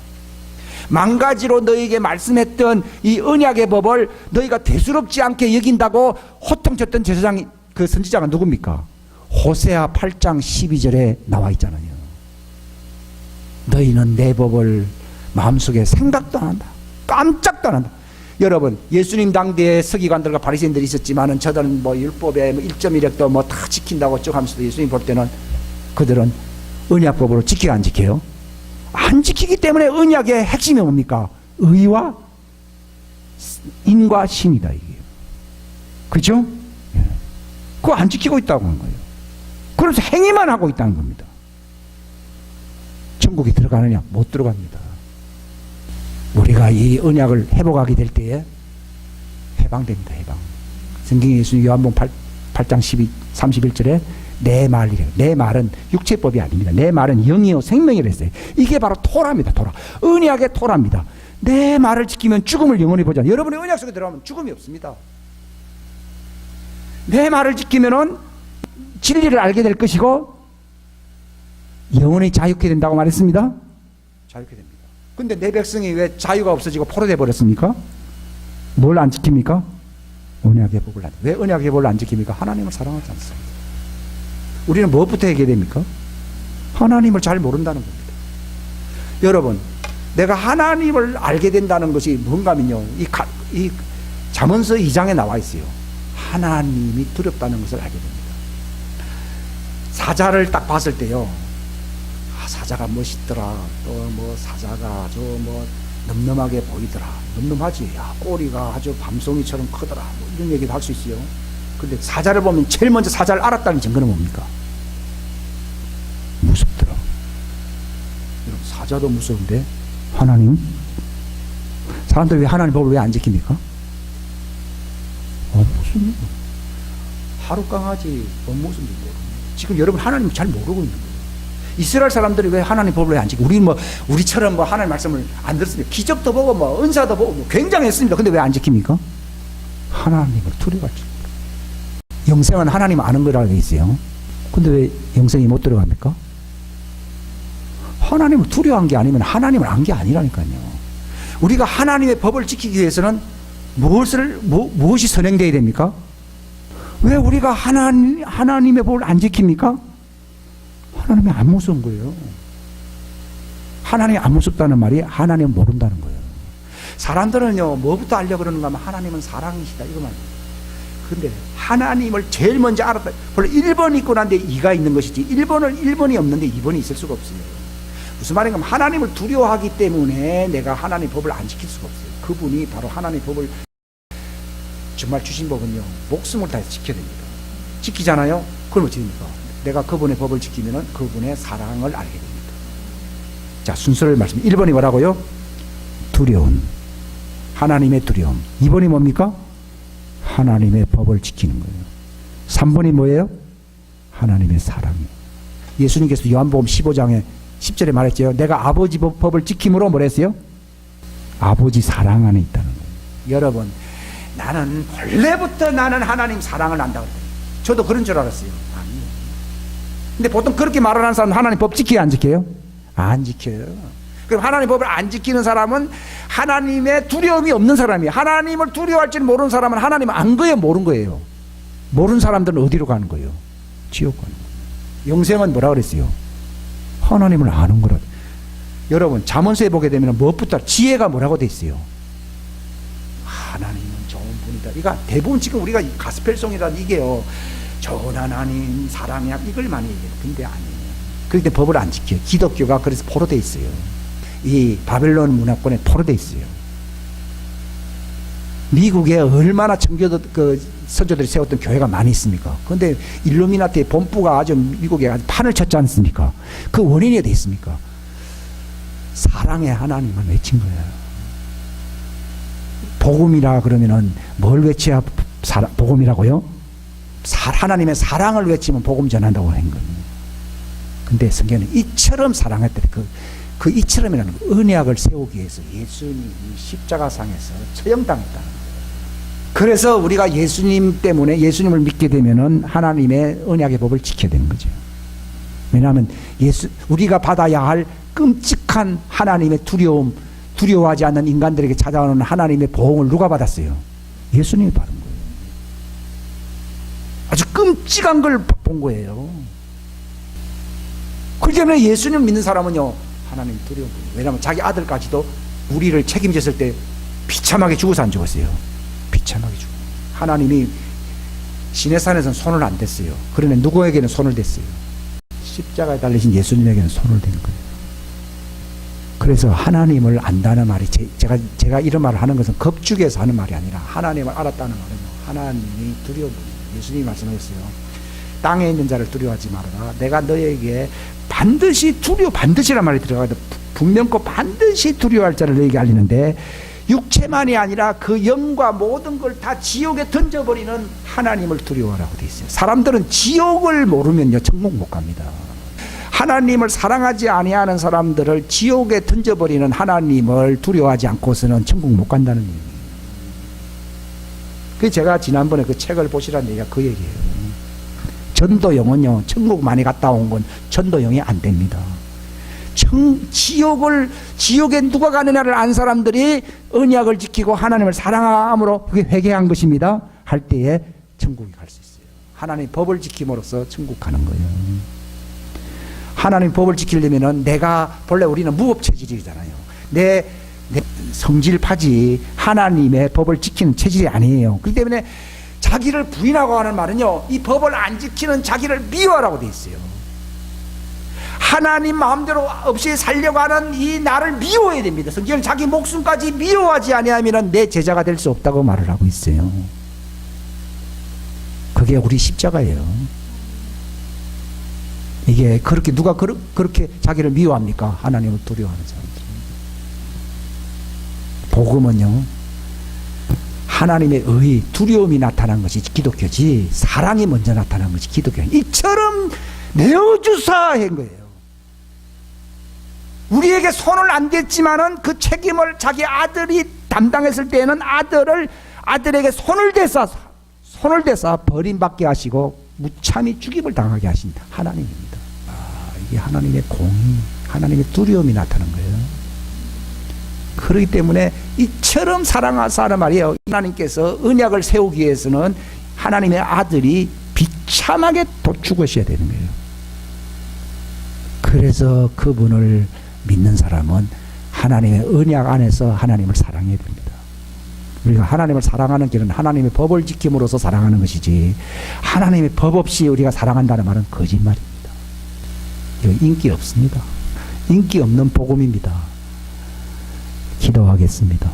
망가지로 너희에게 말씀했던 이 언약의 법을 너희가 대수롭지 않게 여긴다고 호통쳤던 제사장이, 그 선지자가 누굽니까? 호세아 8장 12절에 나와 있잖아요. 너희는 내 법을 마음속에 생각도 안 한다. 깜짝도 안 한다. 여러분, 예수님 당대에 서기관들과 바리새인들이 있었지만은 저들은 뭐 율법에 1.1획도 뭐 다 지킨다고 쭉 하면서도 예수님 볼 때는 그들은 언약법으로 지키게 안 지켜요? 안 지키기 때문에 언약의 핵심이 뭡니까? 의와 인과 신이다, 이게. 그죠? 그거 안 지키고 있다고 하는 거예요. 그래서 행위만 하고 있다는 겁니다. 천국에 들어가느냐? 못 들어갑니다. 우리가 이 언약을 회복하게 될 때에 해방됩니다. 해방. 성경에 예수님 요한복음 8장 31절에 내 말이래요. 내 말은 육체법이 아닙니다. 내 말은 영이요 생명이라 했어요. 이게 바로 토라입니다. 토라. 언약의 토라입니다. 내 말을 지키면 죽음을 영원히 보지 않아요. 여러분의 언약 속에 들어가면 죽음이 없습니다. 내 말을 지키면은 진리를 알게 될 것이고 영원히 자유케 된다고 말했습니다. 자유케 됩니다. 근데 내 백성이 왜 자유가 없어지고 포로돼 버렸습니까? 뭘 안 지킵니까? 언약의 법을 안. 왜 언약의 법을 안 지킵니까? 하나님을 사랑하지 않습니다. 우리는 무엇부터 얘기해야 됩니까? 하나님을 잘 모른다는 겁니다. 여러분, 내가 하나님을 알게 된다는 것이 뭔가 하면요, 이 잠언서 2장에 나와 있어요. 하나님이 두렵다는 것을 알게 됩니다. 사자를 딱 봤을 때요, 사자가 멋있더라. 또 뭐 사자가 아주 뭐 늠름하게 보이더라. 늠름하지. 야, 꼬리가 아주 밤송이처럼 크더라. 뭐 이런 얘기도 할 수 있어요. 근데 사자를 보면 제일 먼저 사자를 알았다는 증거는 뭡니까? 무섭더라. 여러분, 사자도 무서운데 하나님? 사람들이 왜 하나님 법을 왜 안 지킵니까? 무슨 하루 강아지 무슨 일이에요? 지금 여러분 하나님 잘 모르고 있는 거예요. 이스라엘 사람들이 왜 하나님 법을 왜 안 지키고, 우리는 뭐 우리처럼 뭐 하나님 말씀을 안 들었습니다. 기적도 보고 뭐 은사도 보고 뭐 굉장했습니다. 근데 왜 안 지킵니까? 하나님을 두려워하지. 영생은 하나님 아는 거라고 돼 있어요. 근데 왜 영생이 못 들어갑니까? 하나님을 두려워한 게 아니면 하나님을 안 게 아니라니까요. 우리가 하나님의 법을 지키기 위해서는 무엇이 선행되어야 됩니까? 왜 우리가 하나님의 법을 안 지킵니까? 하나님이 안 무서운 거예요. 하나님이 안 무섭다는 말이 하나님을 모른다는 거예요. 사람들은요, 뭐부터 알려고 그러는가 하면 하나님은 사랑이시다, 이거만. 근데 하나님을 제일 먼저 알았다. 원래 1번이 있고 난데 2가 있는 것이지 1번이 없는데 2번이 있을 수가 없어요. 무슨 말인가 하면 하나님을 두려워하기 때문에 내가 하나님 법을 안 지킬 수가 없어요. 그분이 바로 하나님 법을 정말 주신 법은요, 목숨을 다해서 지켜야 됩니다. 지키잖아요? 그럼 어떻게 됩니까? 내가 그분의 법을 지키면 그분의 사랑을 알게 됩니다. 자, 순서를 말씀. 1번이 뭐라고요? 두려움. 하나님의 두려움. 2번이 뭡니까? 하나님의 법을 지키는 거예요. 3번이 뭐예요? 하나님의 사랑이에요. 예수님께서 요한복음 15장에 10절에 말했죠. 내가 아버지 법을 지킴으로 뭐랬어요? 아버지 사랑 안에 있다는 거예요. 여러분, 나는 원래부터 나는 하나님 사랑을 안다고 그랬어요. 저도 그런 줄 알았어요. 아니에요. 근데 보통 그렇게 말하는 사람은 하나님 법 지켜요, 안 지켜요? 안 지켜요. 그럼 하나님 법을 안 지키는 사람은 하나님의 두려움이 없는 사람이에요. 하나님을 두려워할 줄 모르는 사람은 하나님 안 거예요, 모른 거예요? 모르는 사람들은 어디로 가는 거예요? 지옥 가는 거예요. 영생은 뭐라 그랬어요? 하나님을 아는 거라. 여러분, 잠언서에 보게 되면 무엇부터 지혜가 뭐라고 돼 있어요? 하나님은 좋은 분이다. 이거 대부분 지금 우리가 가스펠송이라 이게요, 좋은 하나님 사랑이야, 이걸 많이 얘기해요. 근데 아니에요. 그런데 법을 안 지켜요. 기독교가 그래서 포로돼 있어요. 이 바벨론 문화권에 포로돼 있어요. 미국에 얼마나 청교도 선조들이 세웠던 교회가 많이 있습니까? 그런데 일루미나티의 본부가 아주 미국에 아주 판을 쳤지 않습니까? 그 원인이 어디 있습니까? 사랑의 하나님을 외친 거예요. 복음이라 그러면은 뭘 외쳐야 복음이라고요? 하나님의 사랑을 외치면 복음 전한다고 한 거예요. 근데 성경은 이처럼 사랑했더니 그 이처럼이라는 거, 언약을 세우기 위해서 예수님이 십자가상에서 처형당했다는 거예요. 그래서 우리가 예수님 때문에 예수님을 믿게 되면은 하나님의 언약의 법을 지켜야 되는 거죠. 왜냐하면 우리가 받아야 할 끔찍한 하나님의 두려워하지 않는 인간들에게 찾아오는 하나님의 보응을 누가 받았어요? 예수님이 받은 거예요. 아주 끔찍한 걸 본 거예요. 그렇기 때문에 예수님 믿는 사람은요, 하나님 두려운 분이에요. 왜냐하면 자기 아들까지도 우리를 책임졌을 때 비참하게 죽어서 안 죽었어요. 비참하게 죽어. 하나님이 시내산에서는 손을 안 댔어요. 그러나 누구에게는 손을 댔어요? 십자가에 달리신 예수님에게는 손을 댄 거예요. 그래서 하나님을 안다는 말이 제가 이런 말을 하는 것은 겁주기에서 하는 말이 아니라 하나님을 알았다는 말은 하나님이 두려운 분이에요. 예수님이 말씀하셨어요. 땅에 있는 자를 두려워하지 말아라. 내가 너에게 반드시란 말이 들어가도 분명코 반드시 두려워할 자를 너에게 알리는데 육체만이 아니라 그 영과 모든 걸 다 지옥에 던져버리는 하나님을 두려워하라고 되어 있어요. 사람들은 지옥을 모르면요 천국 못 갑니다. 하나님을 사랑하지 아니하는 사람들을 지옥에 던져버리는 하나님을 두려워하지 않고서는 천국 못 간다는 얘기예요. 그 제가 지난번에 그 책을 보시라는 얘기가 그 얘기예요. 전도영은요 천국 많이 갔다 온 건 전도영이 안 됩니다. 지옥에 누가 가느냐를 안 사람들이 언약을 지키고 하나님을 사랑함으로 그게 회개한 것입니다. 할 때에 천국에 갈 수 있어요. 하나님 법을 지킴으로써 천국 가는 거예요. 하나님 법을 지키려면은 본래 우리는 무법 체질이잖아요. 내 성질파지 하나님의 법을 지키는 체질이 아니에요. 그렇기 때문에 자기를 부인하고 하는 말은요, 이 법을 안 지키는 자기를 미워하라고 돼 있어요. 하나님 마음대로 없이 살려고 하는 이 나를 미워해야 됩니다. 성경은 자기 목숨까지 미워하지 아니하면 내 제자가 될 수 없다고 말을 하고 있어요. 그게 우리 십자가예요. 이게 그렇게 누가 그렇게 자기를 미워합니까? 하나님을 두려워하는 사람들. 복음은요, 하나님의 의, 두려움이 나타난 것이 기독교지 사랑이 먼저 나타난 것이 기독교예요. 이처럼 내어주사 한 거예요. 우리에게 손을 안 댔지만은 그 책임을 자기 아들이 담당했을 때에는 아들에게 손을 대사 버림받게 하시고 무참히 죽임을 당하게 하신 하나님입니다. 이게 하나님의 공의, 하나님의 두려움이 나타난 거예요. 그렇기 때문에 이처럼 사랑하사는 말이에요. 하나님께서 언약을 세우기 위해서는 하나님의 아들이 비참하게 죽으셔야 되는 거예요. 그래서 그분을 믿는 사람은 하나님의 언약 안에서 하나님을 사랑해야 됩니다. 우리가 하나님을 사랑하는 길은 하나님의 법을 지킴으로써 사랑하는 것이지, 하나님의 법 없이 우리가 사랑한다는 말은 거짓말입니다. 이거 인기 없습니다. 인기 없는 복음입니다. 기도하겠습니다.